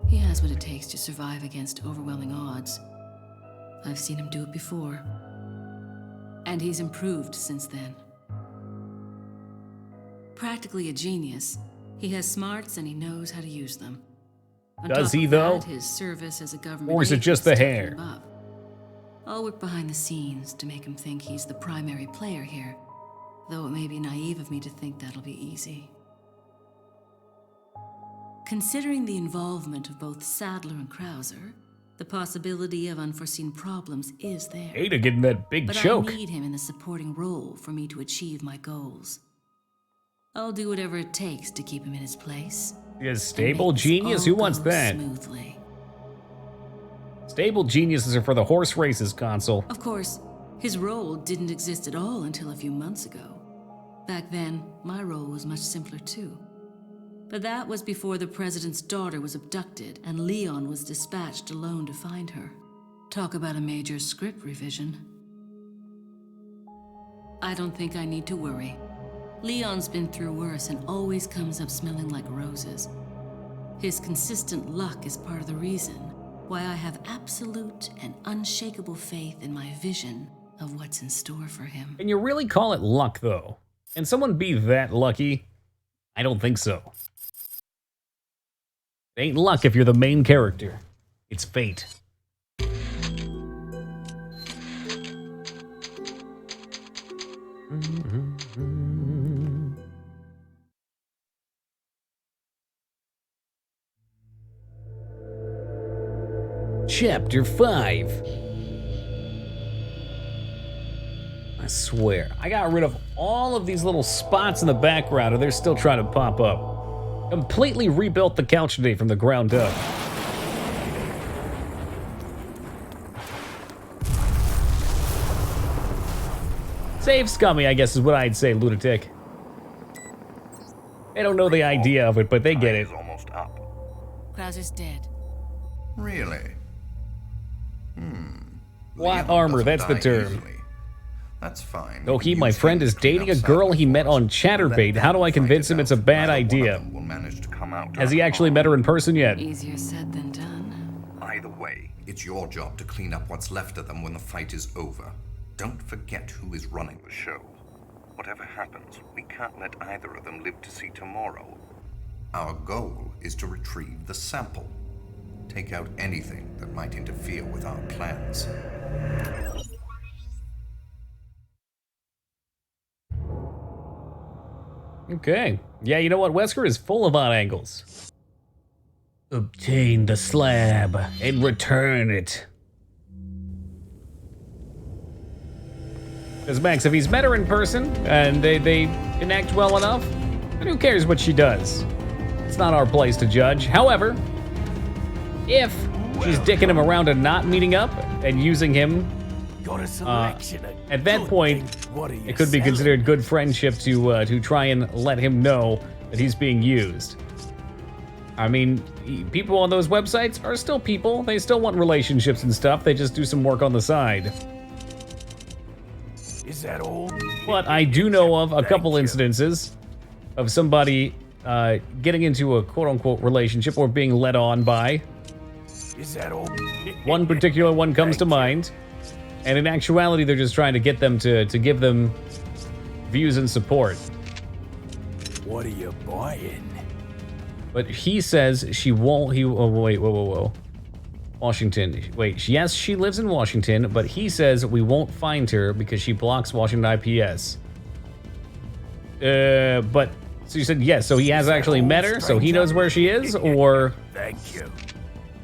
He has what it takes to survive against overwhelming odds. I've seen him do it before. And he's improved since then. Practically a genius, he has smarts and he knows how to use them. On Does top he, of though? that, his service as a government Or is it agent just the stepped hair? him up. I'll work behind the scenes to make him think he's the primary player here, though it may be naive of me to think that'll be easy. Considering the involvement of both Sadler and Krauser, the possibility of unforeseen problems is there. Ada getting that big But choke. I need him in a supporting role for me to achieve my goals. I'll do whatever it takes to keep him in his place. He is and stable make this genius? all Who wants go that? Smoothly. Stable geniuses are for the horse races, console. Of course, his role didn't exist at all until a few months ago. Back then, my role was much simpler too. But that was before the president's daughter was abducted and Leon was dispatched alone to find her. Talk about a major script revision. I don't think I need to worry. Leon's been through worse and always comes up smelling like roses. His consistent luck is part of the reason why I have absolute and unshakable faith in my vision of what's in store for him. Can you really call it luck, though? Can someone be that lucky? I don't think so. It ain't luck if you're the main character. It's fate. Chapter 5. I swear, I got rid of all of these little spots in the background and they're still trying to pop up. Completely rebuilt the couch today from the ground up. Save scummy, I guess is what I'd say, lunatic. They don't know the idea of it, but they get it. Time is almost up. Krauser's dead. Really? Plot Leon armor, doesn't that's the die term. easily. That's fine. Though he, Use my friend, him is to clean dating a up girl he met on Let Chatterbait. them How do I fight convince it him it's out. a bad Neither one of idea? them will manage to come out Has he actually met her in person yet? Easier said than done. Either way, it's your job to clean up what's left of them when the fight is over. Don't forget who is running the show. Whatever happens, we can't let either of them live to see tomorrow. Our goal is to retrieve the sample. Take out anything that might interfere with our plans. Okay. Yeah, you know what? Wesker is full of odd angles. Obtain the slab and return it. Because Max, if he's met her in person and they connect well enough, then who cares what she does? It's not our place to judge. However, if she's dicking him around and not meeting up and using him, at that point, it could be considered good friendship to try and let him know that he's being used. I mean, people on those websites are still people. They still want relationships and stuff. They just do some work on the side. Is that all? But I do know of a couple incidences of somebody getting into a quote-unquote relationship or being led on by. Is that all? One particular one comes to mind. And in actuality, they're just trying to get them to give them views and support. What are you buying? But he says she won't. Oh, wait, whoa. Washington. Wait, yes, she lives in Washington, but he says we won't find her because she blocks Washington IPS. But so you said yes, so he has actually met her, so he knows where she is, or? Thank you.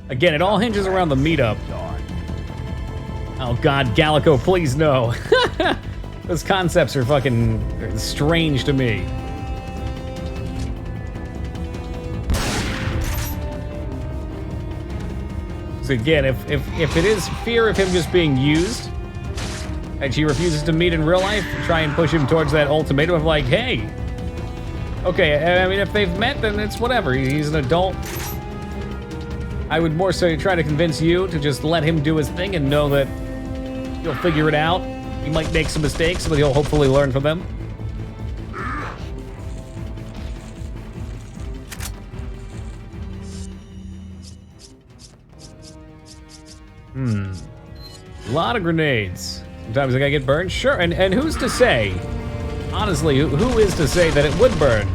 Again, it all hinges around the meetup. Oh God, Gallico, please no. Those concepts are fucking strange to me. So again, if it is fear of him just being used, and she refuses to meet in real life, try and push him towards that ultimatum of like, hey, okay, I mean, if they've met, then it's whatever. He's an adult. I would more so try to convince you to just let him do his thing and know that he'll figure it out. He might make some mistakes, but he'll hopefully learn from them. A lot of grenades. Sometimes I gotta get burned. Sure, and who's to say? Honestly, who is to say that it would burn?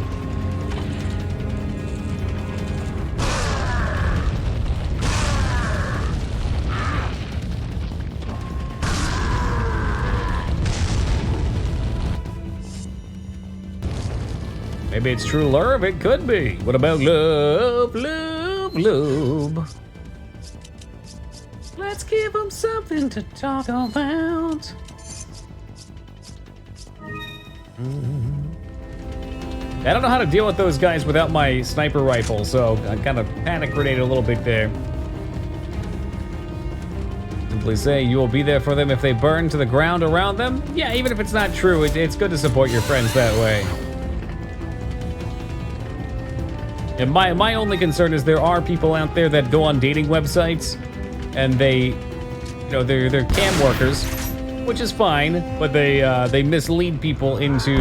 Maybe it's true love, it could be. What about love, love, love? Let's give them something to talk about. I don't know how to deal with those guys without my sniper rifle, so I kind of panic grenaded a little bit there. Simply say you will be there for them if they burn to the ground around them. Yeah, even if it's not true, it's good to support your friends that way. And my only concern is there are people out there that go on dating websites and they, you know, they're cam workers, which is fine, but they mislead people into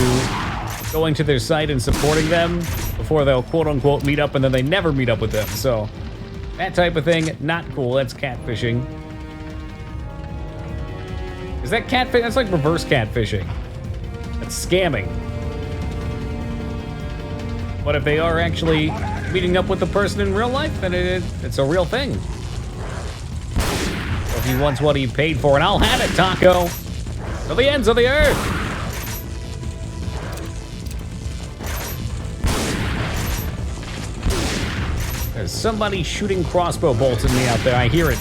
going to their site and supporting them before they'll quote-unquote meet up, and then they never meet up with them. So that type of thing, not cool. That's catfishing. Is that catfish? That's like reverse catfishing. That's scamming. But if they are actually meeting up with the person in real life, then it's a real thing. So if he wants what he paid for, and I'll have it, Taco. To the ends of the earth. There's somebody shooting crossbow bolts at me out there. I hear it.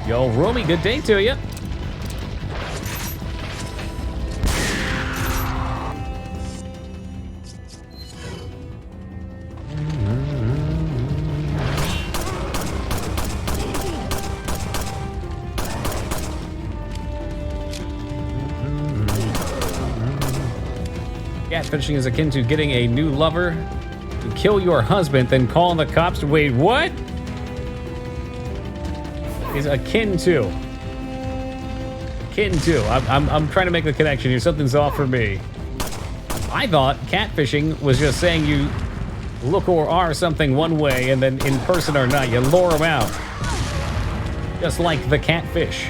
Yo, Roomy, good day to you. Catfishing is akin to getting a new lover to kill your husband, then calling the cops to wait. What? Is akin to. Akin to. I'm trying to make the connection here. Something's off for me. I thought catfishing was just saying you look or are something one way, and then in person or not, you lure them out. Just like the catfish.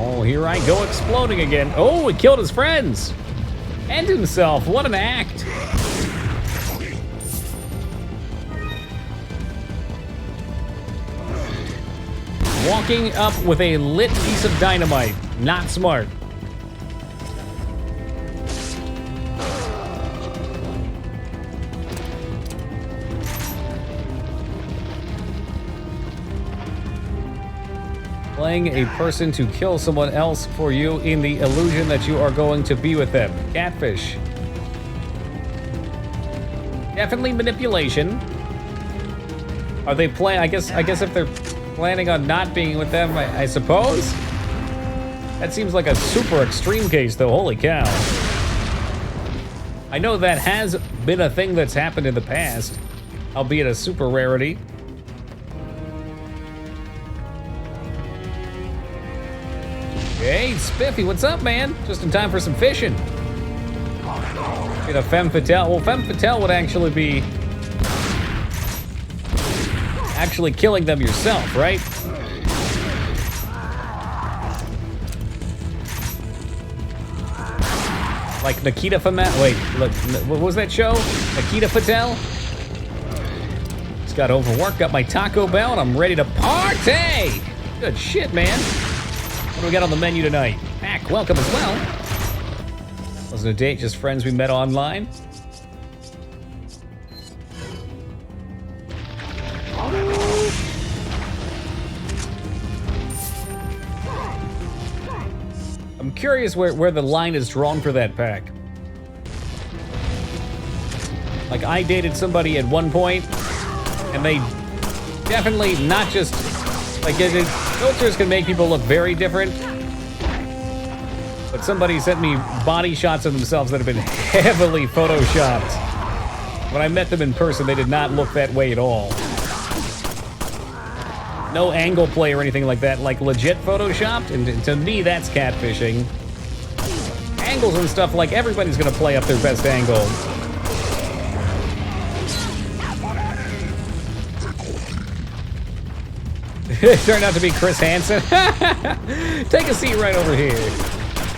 Oh, here I go exploding again. Oh, he killed his friends. And himself. What an act. Walking up with a lit piece of dynamite. Not smart. Playing a person to kill someone else for you in the illusion that you are going to be with them. Catfish. Definitely manipulation. Are they playing? I guess if they're planning on not being with them, I suppose. That seems like a super extreme case, though. Holy cow. I know that has been a thing that's happened in the past, albeit a super rarity. Hey, Spiffy, what's up, man? Just in time for some fishing. Get a femme fatale. Well, femme fatale would actually be actually killing them yourself, right? Like Nikita Patel. Wait, look, what was that show? Nikita Patel? Just got overworked, got my Taco Bell, and I'm ready to party! Good shit, man. What do we got on the menu tonight? Mac, welcome as well. Wasn't a date, just friends we met online. I'm curious where the line is drawn for that pack. Like, I dated somebody at one point, and they definitely not just... Like, filters can make people look very different. But somebody sent me body shots of themselves that have been heavily photoshopped. When I met them in person, they did not look that way at all. No angle play or anything like that, like legit photoshopped. And to me, that's catfishing. Angles and stuff, like everybody's gonna play up their best angle. It turned out to be Chris Hansen. Take a seat right over here.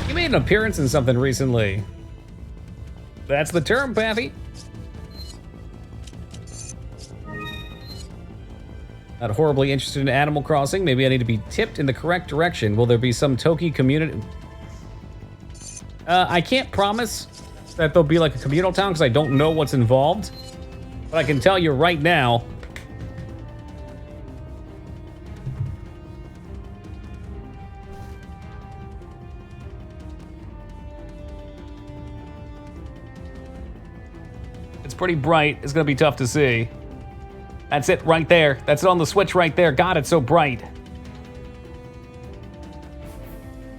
You made an appearance in something recently. That's the term, Patty. Not horribly interested in Animal Crossing. Maybe I need to be tipped in the correct direction. Will there be some Toki community? I can't promise that there'll be like a communal town because I don't know what's involved. But I can tell you right now, it's pretty bright. It's gonna be tough to see. That's it right there. That's it on the Switch right there. God, it's so bright.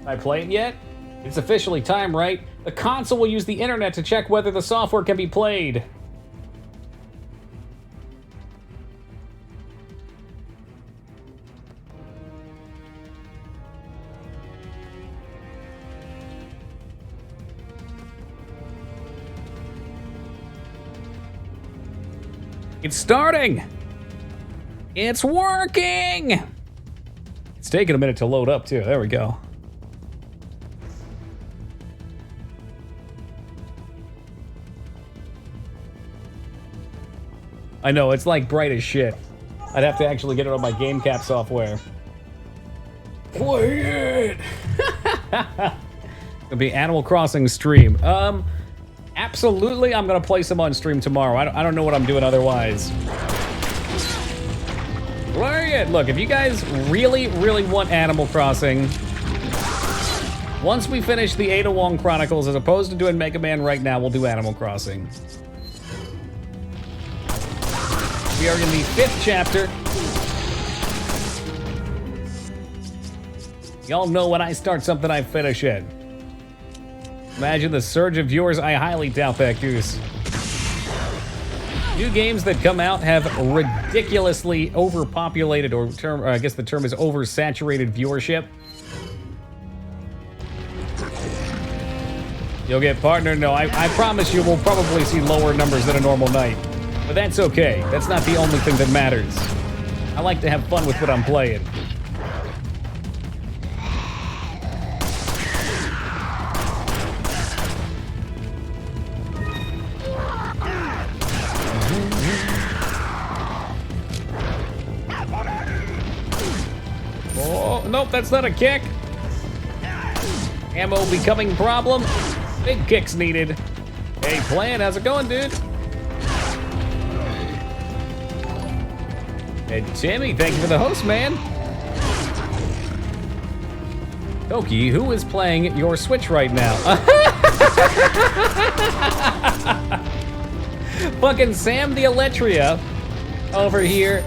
Did I play it yet? It's officially time, right? The console will use the internet to check whether the software can be played. It's starting! It's working! It's taking a minute to load up, too. There we go. I know, it's like bright as shit. I'd have to actually get it on my GameCap software. Play it! It'll be Animal Crossing stream. Absolutely, I'm gonna play some on stream tomorrow. I don't know what I'm doing otherwise. Play it! Look, if you guys really, really want Animal Crossing, once we finish the Ada Wong Chronicles, as opposed to doing Mega Man right now, we'll do Animal Crossing. We are in the 5th chapter. Y'all know when I start something, I finish it. Imagine the surge of viewers. I highly doubt that, Goose. New games that come out have ridiculously overpopulated, or I guess the term is oversaturated viewership. You'll get partnered. No, I promise you we'll probably see lower numbers than a normal night. But that's okay. That's not the only thing that matters. I like to have fun with what I'm playing. Oh, nope, that's not a kick. Ammo becoming problem. Big kicks needed. Hey, Plan, how's it going, dude? And Timmy, thank you for the host, man. Toki, who is playing your Switch right now? Fucking Sam the Eletria over here,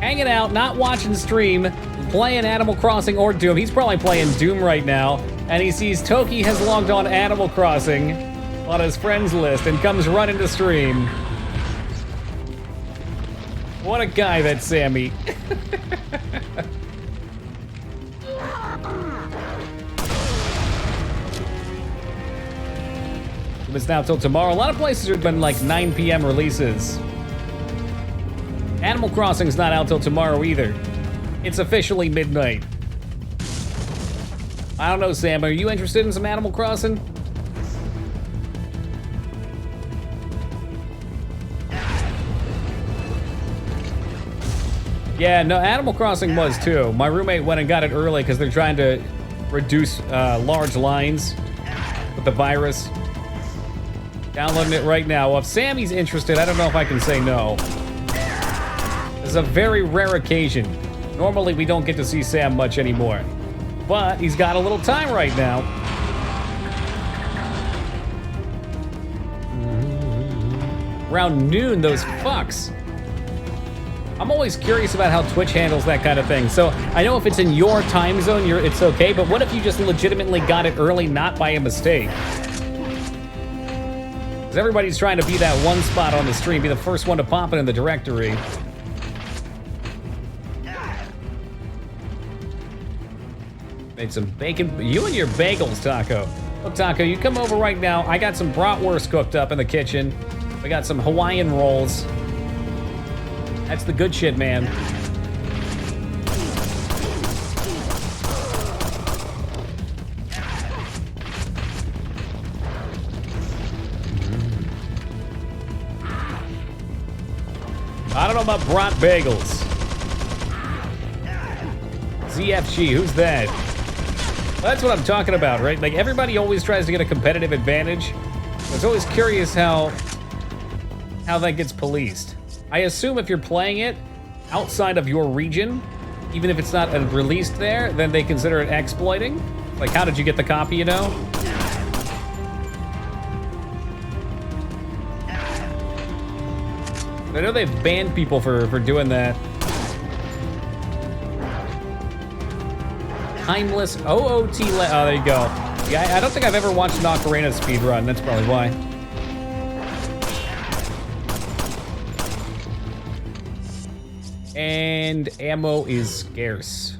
hanging out, not watching stream, playing Animal Crossing or Doom. He's probably playing Doom right now, and he sees Toki has logged on Animal Crossing on his friends list and comes running to stream. What a guy, that Sammy. It's now till tomorrow. A lot of places have been like 9 p.m. releases. Animal Crossing's not out till tomorrow either. It's officially midnight. I don't know, Sam. Are you interested in some Animal Crossing? Yeah, no, Animal Crossing was too. My roommate went and got it early because they're trying to reduce large lines with the virus. Downloading it right now. Well, if Sammy's interested, I don't know if I can say no. This is a very rare occasion. Normally, we don't get to see Sam much anymore. But he's got a little time right now. Around noon, those fucks. I'm always curious about how Twitch handles that kind of thing. So I know if it's in your time zone, it's okay, but what if you just legitimately got it early, not by a mistake? Because everybody's trying to be that one spot on the stream, be the first one to pop it in the directory. Made some bacon. You and your bagels, Taco. Look, Taco, you come over right now. I got some bratwurst cooked up in the kitchen. We got some Hawaiian rolls. That's the good shit, man. I don't know about brat bagels. ZFG, who's that? That's what I'm talking about, right? Like, everybody always tries to get a competitive advantage. I was always curious how that gets policed. I assume if you're playing it outside of your region, even if it's not released there, then they consider it exploiting. Like, how did you get the copy, you know? I know they've banned people for doing that. Timeless OOT. Oh, there you go. Yeah, I don't think I've ever watched an Ocarina speedrun. That's probably why. And ammo is scarce.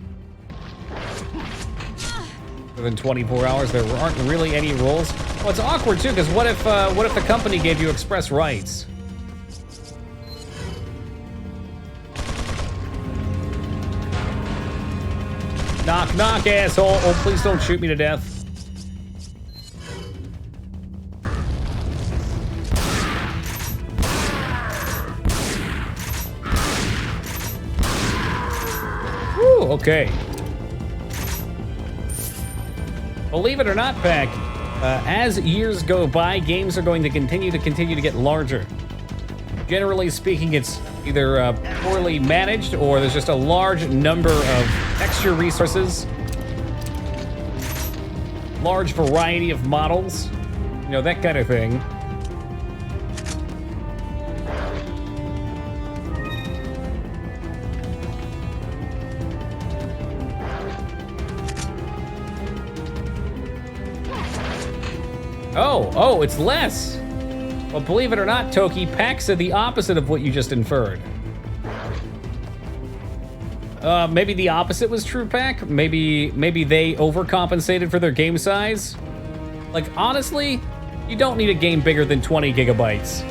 Within 24 hours, there aren't really any rules. Well, it's awkward too, because what if the company gave you express rights? Knock, knock, asshole! Oh, please don't shoot me to death. Woo, okay. Believe it or not, Pack, as years go by, games are going to continue to get larger. Generally speaking, it's either poorly managed or there's just a large number of extra resources, large variety of models, you know, that kind of thing. Oh, it's less. Well, believe it or not, Toki, Pack said the opposite of what you just inferred. Maybe the opposite was true, Pack. Maybe they overcompensated for their game size. Like, honestly, you don't need a game bigger than 20 gigabytes.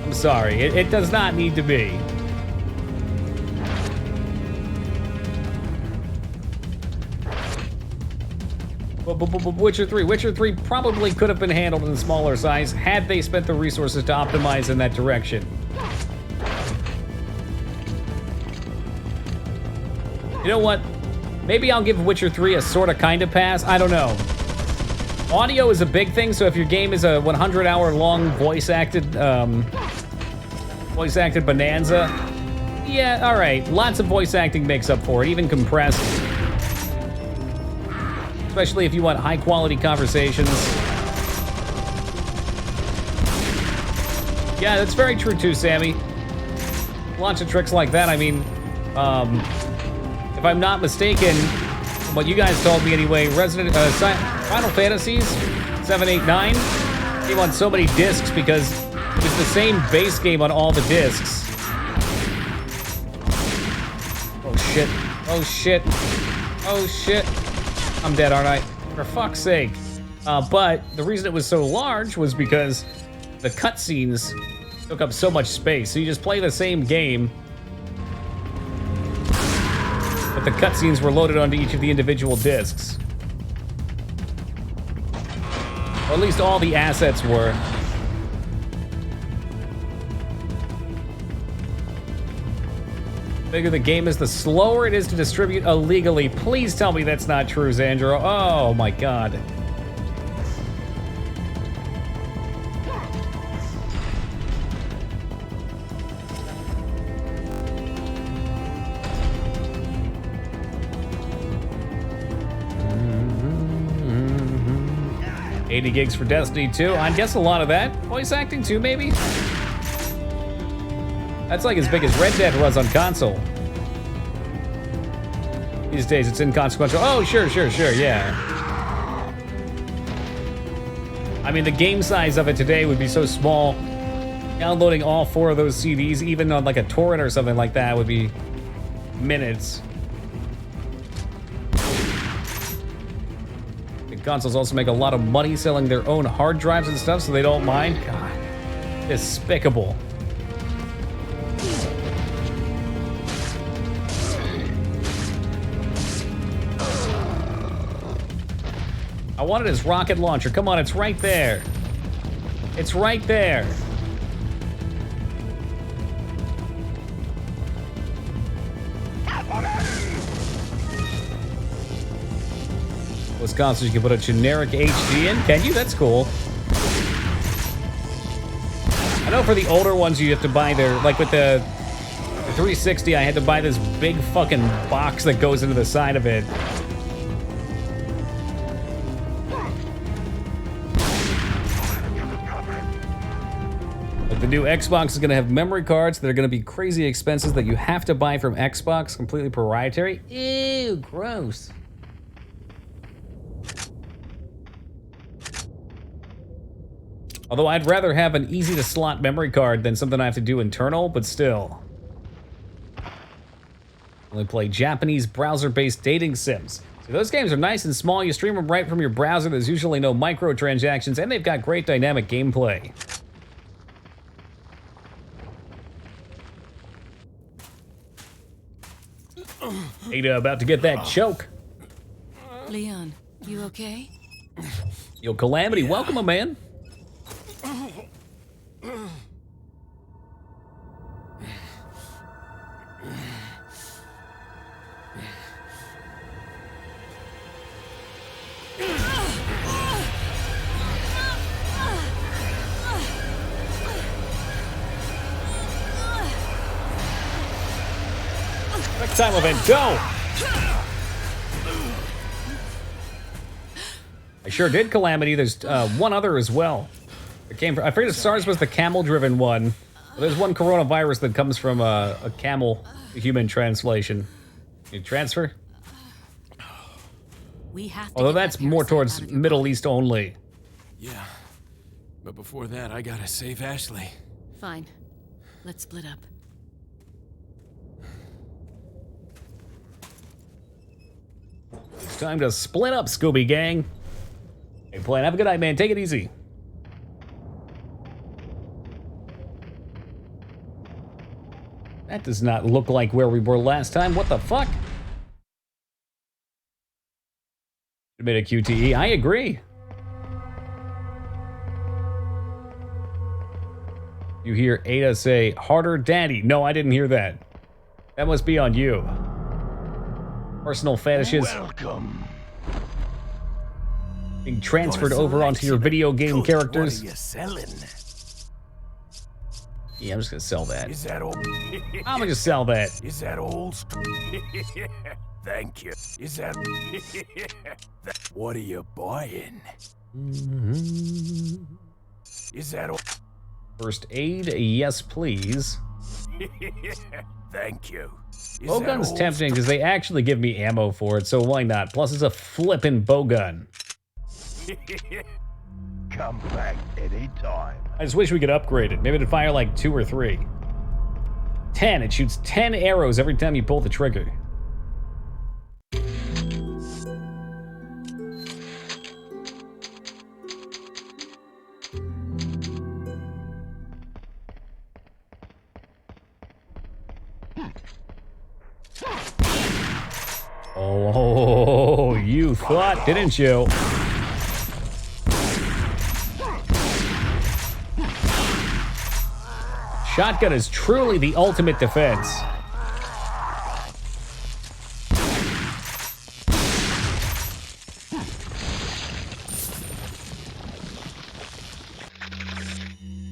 I'm sorry, it does not need to be. Witcher 3 probably could have been handled in a smaller size had they spent the resources to optimize in that direction. You know what? Maybe I'll give Witcher 3 a sorta kinda pass. I don't know. Audio is a big thing, so if your game is a 100-hour long voice-acted bonanza, yeah, all right. Lots of voice acting makes up for it, even compressed. Especially if you want high-quality conversations. Yeah, that's very true too, Sammy. Lots of tricks like that. I mean, if I'm not mistaken, from what you guys told me anyway, Final Fantasies 7, 8, 9 came on so many discs because it was the same base game on all the discs. Oh shit! Oh shit! Oh shit! I'm dead, aren't I? For fuck's sake. But the reason it was so large was because the cutscenes took up so much space. So you just play the same game, but the cutscenes were loaded onto each of the individual discs. Or at least all the assets were. The bigger the game is, the slower it is to distribute illegally. Please tell me that's not true, Xandro. Oh my god. Mm-hmm. 80 gigs for Destiny 2. I guess a lot of that. Voice acting too, maybe? That's like as big as Red Dead was on console. These days it's inconsequential. Oh, sure, yeah. I mean, the game size of it today would be so small. Downloading all 4 of those CDs, even on like a torrent or something like that, would be minutes. The consoles also make a lot of money selling their own hard drives and stuff, so they don't mind. God, despicable. I wanted his rocket launcher. Come on, it's right there. It's right there. Wisconsin, you can put a generic HD in. Can you? That's cool. I know for the older ones you have to buy their, like with the 360, I had to buy this big fucking box that goes into the side of it. The new Xbox is going to have memory cards that are going to be crazy expensive that you have to buy from Xbox, completely proprietary. Ew, gross. Although I'd rather have an easy-to-slot memory card than something I have to do internal, but still. Only play Japanese browser-based dating sims. So those games are nice and small. You stream them right from your browser. There's usually no microtransactions, and they've got great dynamic gameplay. Ada about to get that choke. Leon, you okay? Yo, Calamity, welcome, my man. Quick time event, go! I sure did, Calamity. There's one other as well. It came from, I forget if SARS was the camel-driven one. But there's one coronavirus that comes from a camel to human translation. You transfer? We have to Although get that's that more parasite towards out of your Middle body. East only. Yeah. But before that, I gotta save Ashley. Fine. Let's split up. It's time to split up, Scooby Gang. Hey, plan. Have a good night, man. Take it easy. That does not look like where we were last time. What the fuck? Should have made a QTE. I agree. You hear Ada say, harder daddy. No, I didn't hear that. That must be on you. Personal fetishes Welcome. being transferred Got a over onto your selection video of game goods. characters. What are you selling? Yeah, I'm just gonna sell that. Is that all? I'm gonna just sell that. Is that all? Thank you. Is that? What are you buying? Is that all? First aid, yes please. Thank you. Is Bow that gun's all? tempting because they actually give me ammo for it, so why not? Plus it's a flippin' bow gun. Come back anytime. I just wish we could upgrade it. Maybe it'd fire like 2 or 3. 10, it shoots 10 arrows every time you pull the trigger. Oh, you thought, didn't you? Shotgun is truly the ultimate defense.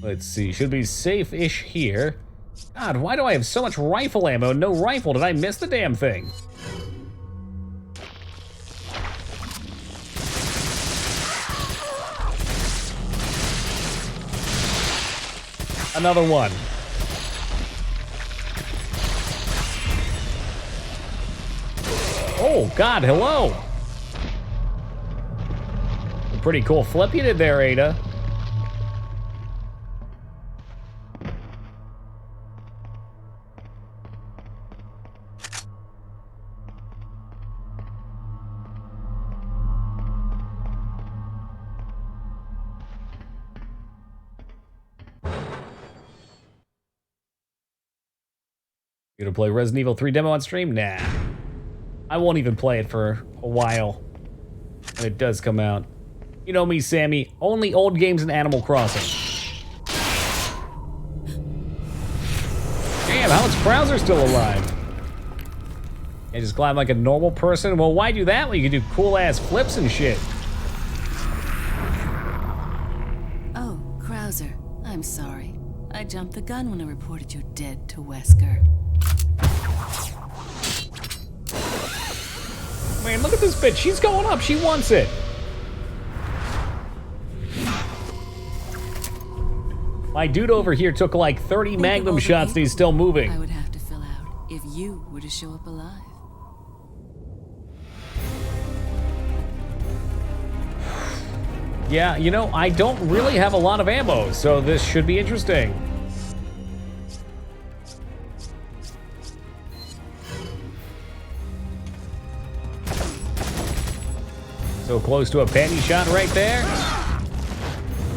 Let's see, should be safe-ish here. God, why do I have so much rifle ammo? No rifle, did I miss the damn thing? Another one. Oh, God, hello. A pretty cool flip you did there, Ada. You gonna play Resident Evil 3 demo on stream? Nah. I won't even play it for a while when it does come out. You know me, Sammy. Only old games and Animal Crossing. Damn, how is Krauser still alive? I just climb like a normal person? Well, why do that when you can do cool-ass flips and shit? Oh, Krauser, I'm sorry. I jumped the gun when I reported you dead to Wesker. Man, look at this bitch. She's going up. She wants it. My dude over here took like 30 Think of magnum all the shots and he's people still moving. I would have to fill out if you were to show up alive. Yeah, you know, I don't really have a lot of ammo, so this should be interesting. So close to a panty shot right there.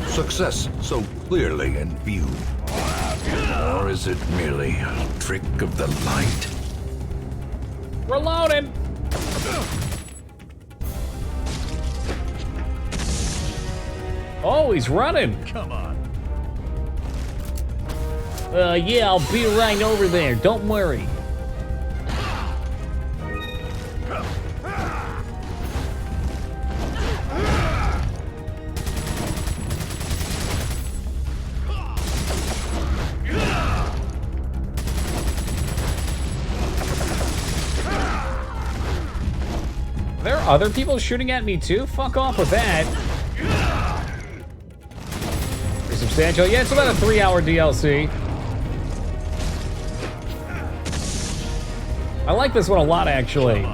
Success so clearly in view. Or is it merely a trick of the light? Reloading. Oh, he's running. Come on. Yeah, I'll be right over there. Don't worry. There are other people shooting at me too? Fuck off with that. Pretty substantial. Yeah, it's about a 3-hour DLC. I like this one a lot, actually.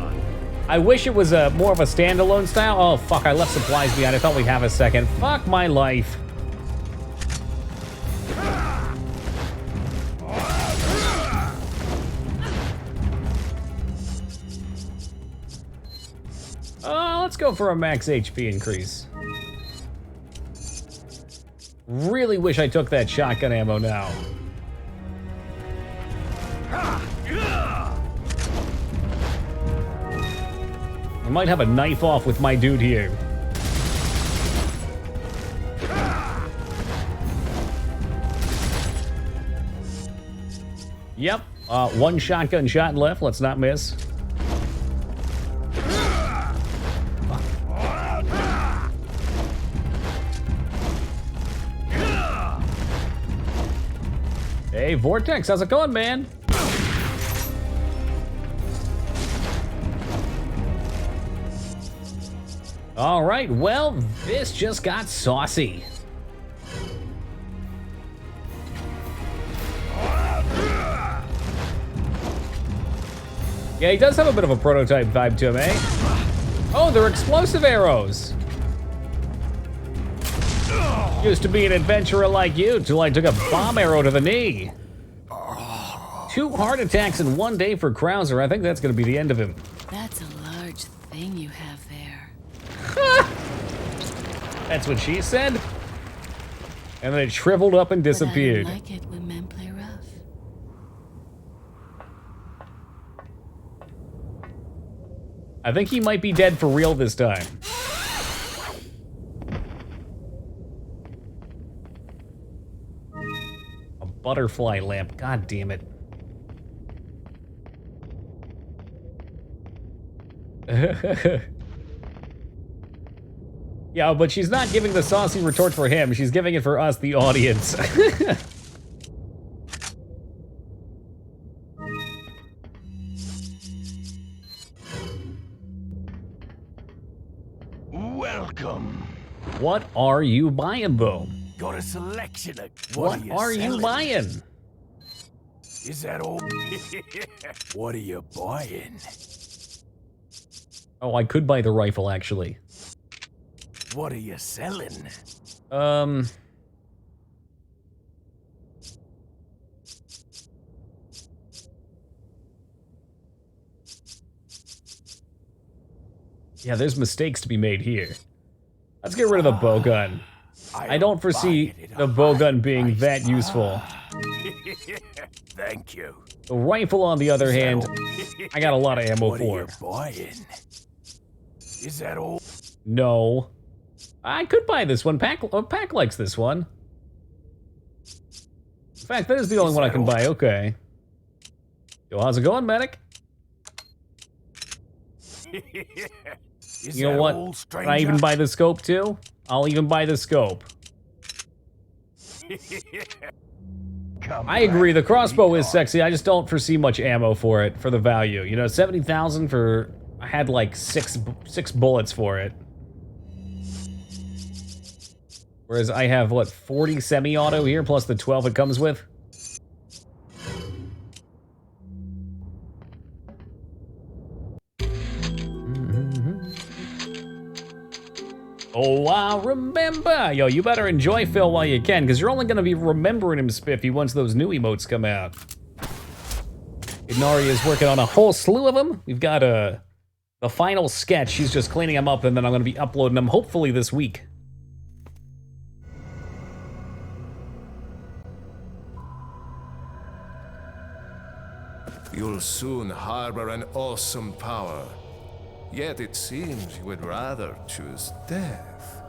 I wish it was more of a standalone style. Oh, fuck, I left supplies behind. I thought we'd have a second. Fuck my life. Let's go for a max HP increase. Really wish I took that shotgun ammo now. I might have a knife off with my dude here. Yep, one shotgun shot left. Let's not miss. Hey, Vortex, how's it going, man? All right, well, this just got saucy. Yeah, he does have a bit of a prototype vibe to him, eh? Oh, they're explosive arrows. Used to be an adventurer like you till I took a bomb arrow to the knee. 2 heart attacks in 1 day for Krauser. I think that's going to be the end of him. That's a large thing you have there. That's what she said. And then it shriveled up and disappeared. But I like it when men play rough. I think he might be dead for real this time. A butterfly lamp. God damn it. Yeah, but she's not giving the saucy retort for him. She's giving it for us, the audience. Welcome. What are you buying, though? Got a selection of What are you selling? buying? Is that all? What are you buying? Oh, I could buy the rifle, actually. What are you selling? Yeah, there's mistakes to be made here. Let's get rid of the bow gun. I don't foresee the bow gun being that useful. Thank you. The rifle, on the other hand, I got a lot of ammo What for. are you buying? Is that all? No. I could buy this one. Pack likes this one. In fact, that is the only one I can buy. Okay. Yo, how's it going, medic? Is You know that what? all, Can I even stranger? buy the scope too? I'll even buy the scope. Come I agree, the back, crossbow is recon. sexy. I just don't foresee much ammo for it, for the value. You know, 70,000 for... I had like six bullets for it. Whereas I have, what, 40 semi-auto here, plus the 12 it comes with? Oh, I remember. Yo, you better enjoy Phil while you can, because you're only going to be remembering him, Spiffy, once those new emotes come out. Inari is working on a whole slew of them. We've got the final sketch. She's just cleaning them up, and then I'm going to be uploading them hopefully this week. You'll soon harbor an awesome power. Yet it seems you would rather choose death.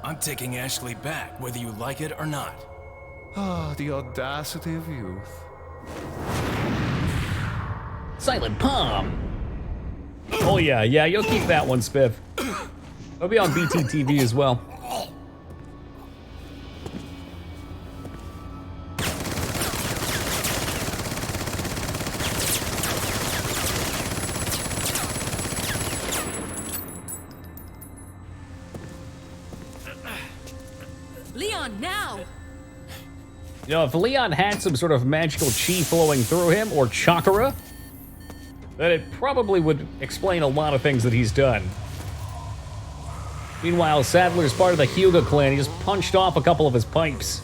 I'm taking Ashley back, whether you like it or not. Ah, the audacity of youth. Silent Palm. Oh yeah, you'll keep that one, Spiff. It'll be on BTTV as well. Leon, now! You know, if Leon had some sort of magical chi flowing through him, or chakra, then it probably would explain a lot of things that he's done. Meanwhile, Sadler's part of the Hyuga clan. He just punched off a couple of his pipes.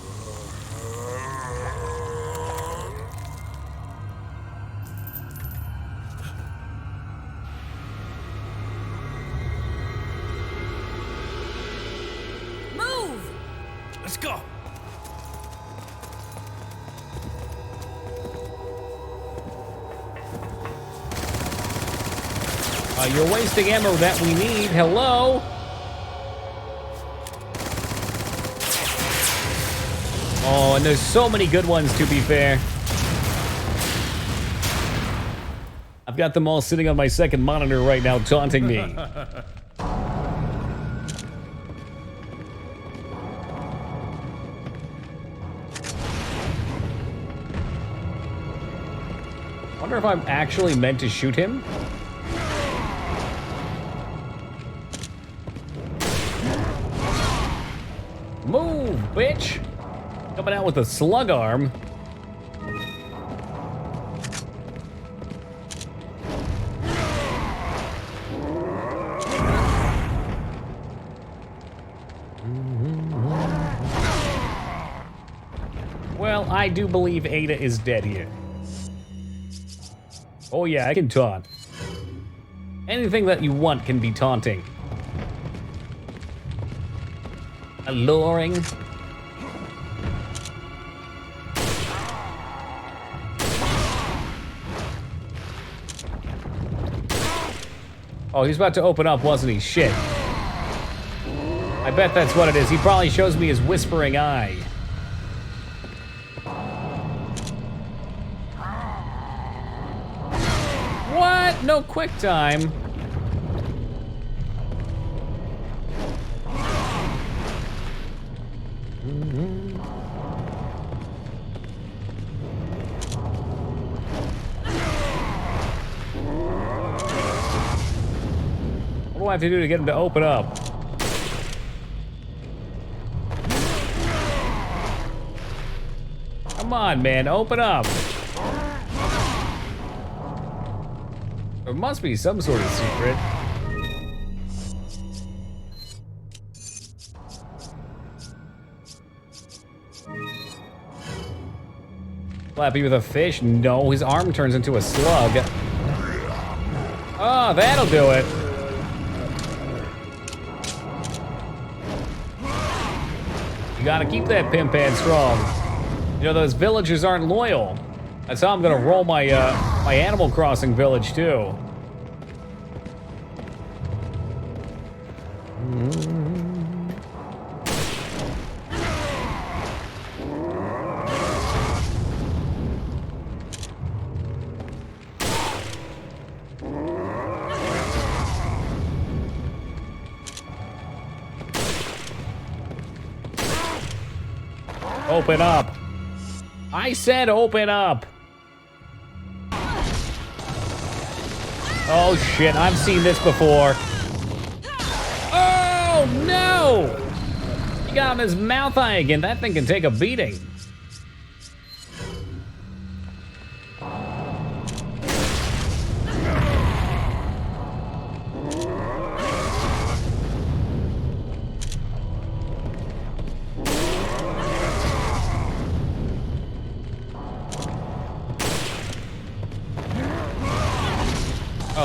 Move! Let's go. You're wasting ammo that we need. Hello? Oh, and there's so many good ones, to be fair. I've got them all sitting on my second monitor right now, taunting me. Wonder if I'm actually meant to shoot him? Move, bitch! Coming out with a slug arm. Well, I do believe Ada is dead here. Oh yeah, I can taunt. Anything that you want can be taunting. Alluring. Oh, he's about to open up, wasn't he? Shit. I bet that's what it is. He probably shows me his whispering eye. What? No quick time. What do I have to do to get him to open up? Come on, man, open up. There must be some sort of secret. Slappy with a fish? No, his arm turns into a slug. Oh, that'll do it. You gotta keep that pimp hand strong. You know, those villagers aren't loyal. That's how I'm gonna roll my my Animal Crossing village too. Open up. I said open up. Oh shit, I've seen this before. Oh no! He got him his mouth eye again. That thing can take a beating.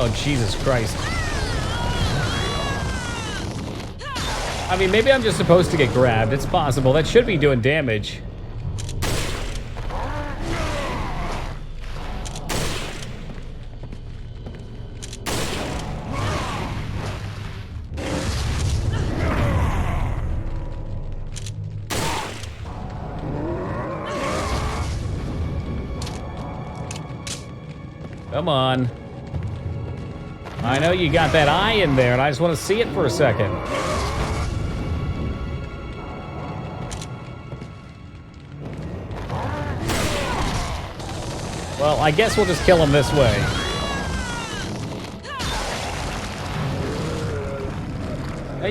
Oh, Jesus Christ. I mean, maybe I'm just supposed to get grabbed. It's possible. That should be doing damage. Come on. I know you got that eye in there, and I just want to see it for a second. Well, I guess we'll just kill him this way.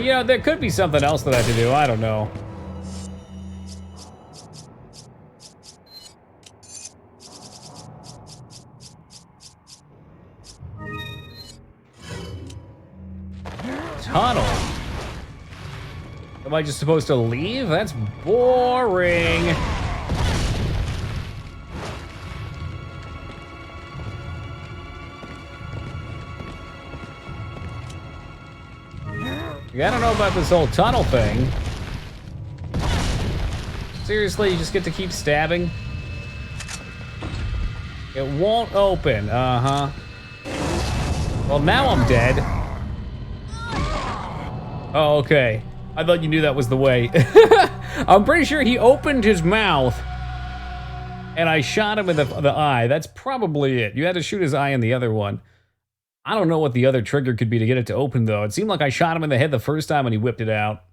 You know, there could be something else that I have to do. I don't know. Tunnel. Am I just supposed to leave? That's boring. I don't know about this whole tunnel thing. Seriously, you just get to keep stabbing? It won't open, uh-huh. Well, now I'm dead. Oh, okay. I thought you knew that was the way. I'm pretty sure he opened his mouth and I shot him in the eye. That's probably it. You had to shoot his eye in the other one. I don't know what the other trigger could be to get it to open, though. It seemed like I shot him in the head the first time and he whipped it out.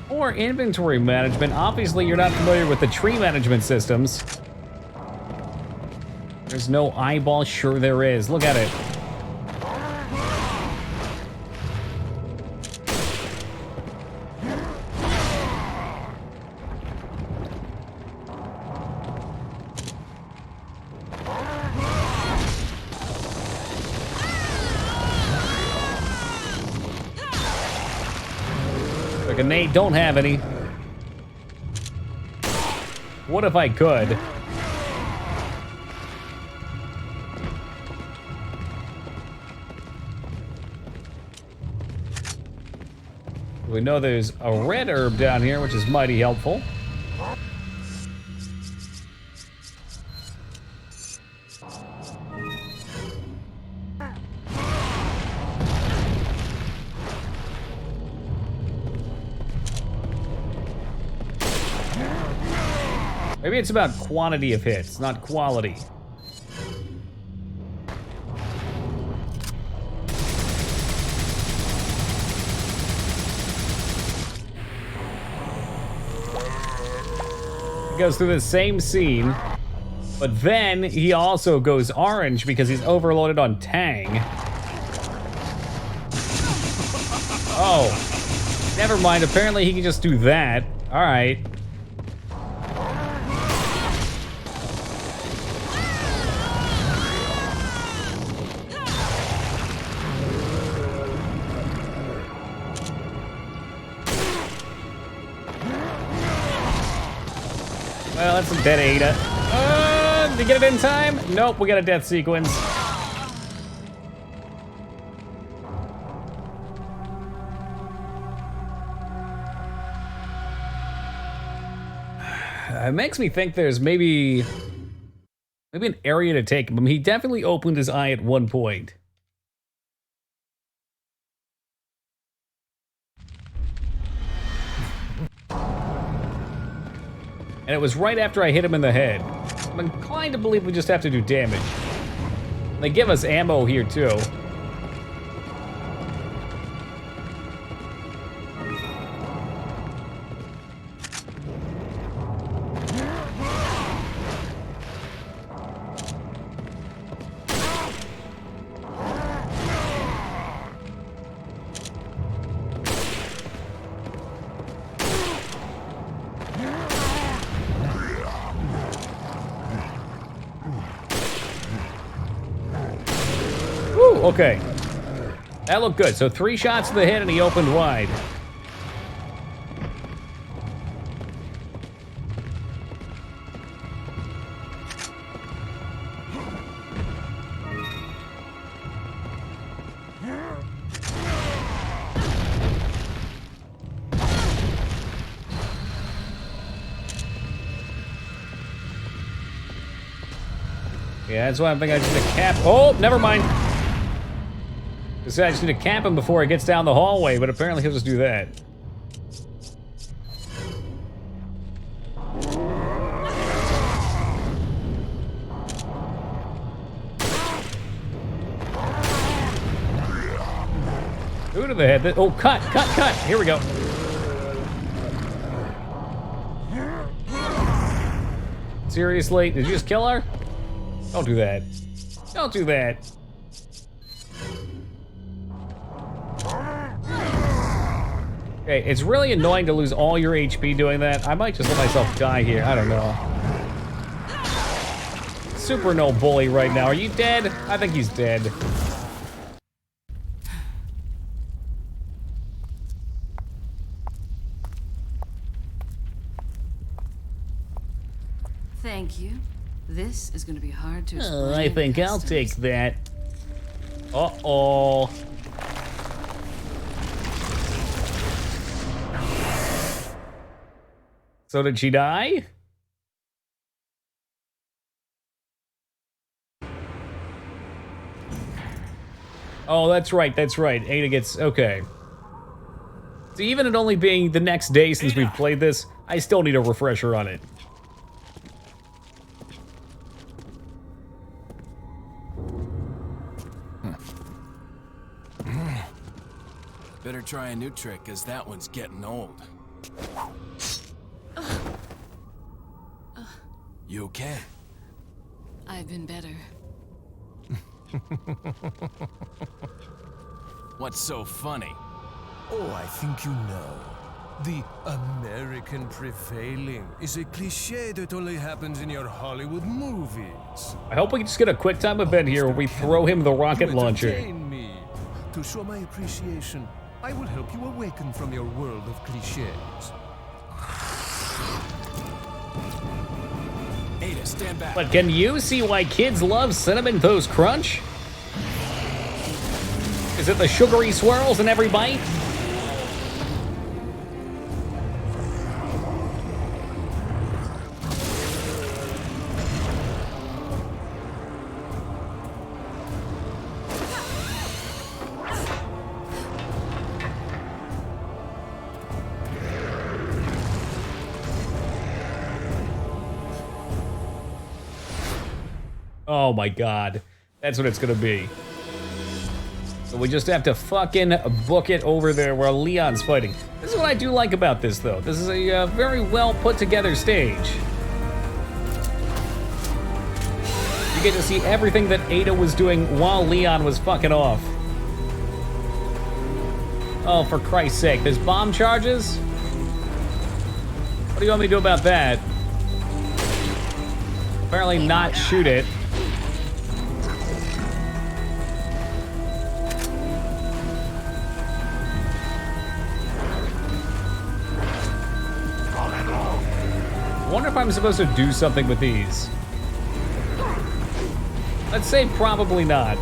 Or inventory management. Obviously, you're not familiar with the tree management systems. There's no eyeball. Sure there is. Look at it. The grenade don't have any. What if I could? We know there's a red herb down here, which is mighty helpful. Maybe it's about quantity of hits, not quality. Goes through the same scene, but then he also goes orange because he's overloaded on Tang. Oh, never mind. Apparently he can just do that. All right. Well, that's some dead Ada. Did you get it in time? Nope, we got a death sequence. It makes me think there's maybe an area to take him. I mean, he definitely opened his eye at one point. And it was right after I hit him in the head. I'm inclined to believe we just have to do damage. They give us ammo here, too. Oh, okay. That looked good. So 3 shots to the head and he opened wide. Yeah, that's why I think I just need to cap. Oh, never mind. I just need to cap him before he gets down the hallway, but apparently he'll just do that. Who to the head? Oh, cut. Here we go. Seriously? Did you just kill her? Don't do that. Don't do that. Okay, it's really annoying to lose all your HP doing that. I might just let myself die here. I don't know. Super no bully right now. Are you dead? I think he's dead. Thank you. This is going to be hard to explain. I think I'll take that. Uh-oh. So did she die? Oh, that's right, that's right. Ada gets, okay. So even it only being the next day since we've played this, I still need a refresher on it. Better try a new trick, cause that one's getting old. You okay? I've been better. What's so funny? Oh, I think you know. The American prevailing is a cliche that only happens in your Hollywood movies. I hope we can just get a quick time event here where we throw him the rocket launcher. Entertain me. To show my appreciation, I will help you awaken from your world of cliches. Ada, stand back. But can you see why kids love Cinnamon Toast Crunch? Is it the sugary swirls in every bite? Oh my god. That's what it's gonna be. So we just have to fucking book it over there where Leon's fighting. This is what I do like about this, though. This is a very well put together stage. You get to see everything that Ada was doing while Leon was fucking off. Oh, for Christ's sake, there's bomb charges? What do you want me to do about that? Apparently not shoot it. I wonder if I'm supposed to do something with these. Let's say probably not.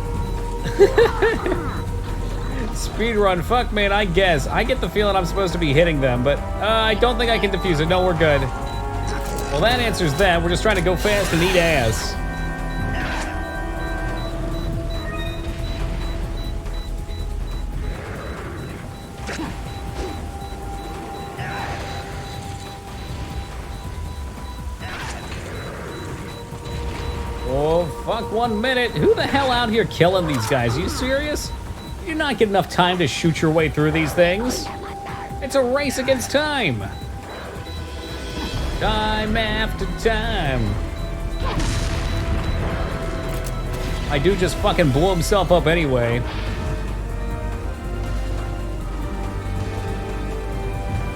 Speedrun, fuck man, I guess. I get the feeling I'm supposed to be hitting them, but I don't think I can defuse it. No, we're good. Well, that answers that. We're just trying to go fast and eat ass. Oh, fuck 1 minute. Who the hell out here killing these guys? Are you serious? You do not get enough time to shoot your way through these things. It's a race against time. Time after time. My dude just fucking blew himself up anyway.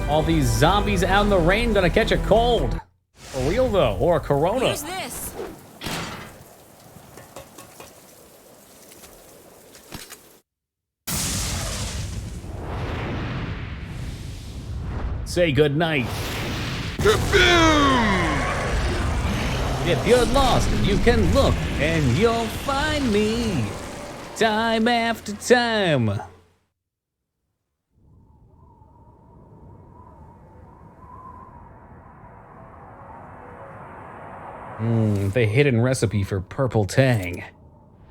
All these zombies out in the rain gonna catch a cold. For real though, or a corona. Who's this? say goodnight. If you're lost, you can look and you'll find me. Time after time. The hidden recipe for purple tang.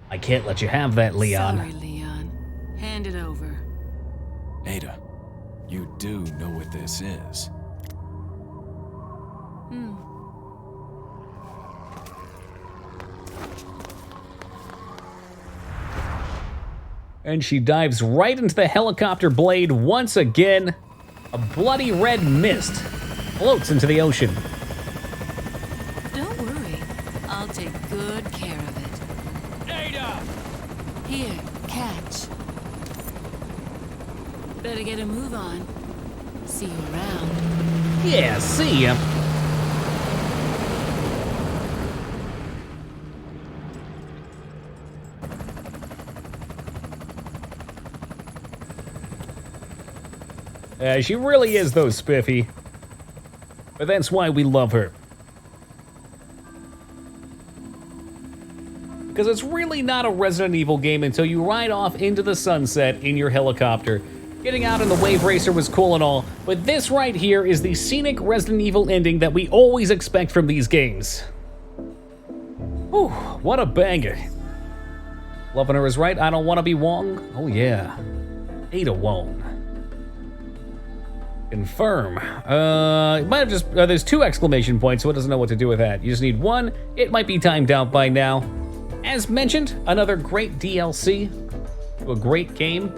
I can't let you have that, Leon. Sorry, Leon. Hand it over. Ada, you do know what this is. And she dives right into the helicopter blade once again. A bloody red mist floats into the ocean. Don't worry. I'll take good care of it. Ada! Here, catch. Better get a move on. See you around. Yeah, see ya. She really is, though, Spiffy. But that's why we love her. Because it's really not a Resident Evil game until you ride off into the sunset in your helicopter. Getting out in the Wave Racer was cool and all, but this right here is the scenic Resident Evil ending that we always expect from these games. Whew, what a banger. Loving her is right, I don't want to be Wong. Oh yeah, Ada Wong. Confirm. It might have just, there's 2 exclamation points, so it doesn't know what to do with that. You just need 1. It might be timed out by now. As mentioned, another great DLC to a great game.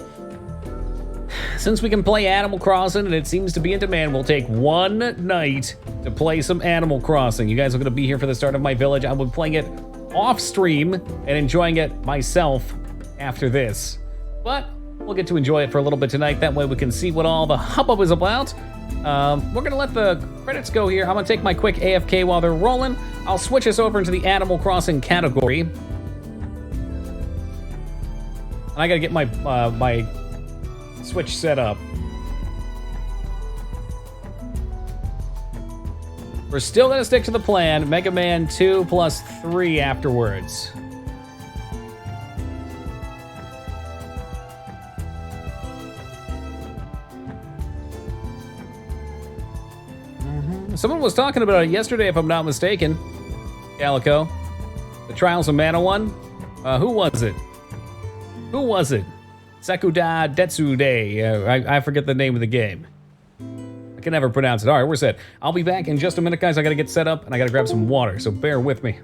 Since we can play Animal Crossing and it seems to be in demand, we'll take one night to play some Animal Crossing. You guys are gonna be here for the start of my village. I will be playing it off stream and enjoying it myself after this. But we'll get to enjoy it for a little bit tonight. That way we can see what all the hubbub is about. We're gonna let the credits go here. I'm gonna take my quick AFK while they're rolling. I'll switch us over into the Animal Crossing category. And I gotta get my my Switch set up. We're still gonna stick to the plan. Mega Man 2 plus 3 afterwards. Someone was talking about it yesterday, if I'm not mistaken. Calico. The Trials of Mana one. Who was it? Who was it? Sekuda Detsude. I forget the name of the game. I can never pronounce it. All right, we're set. I'll be back in just a minute, guys. I gotta get set up and I gotta grab some water, so bear with me.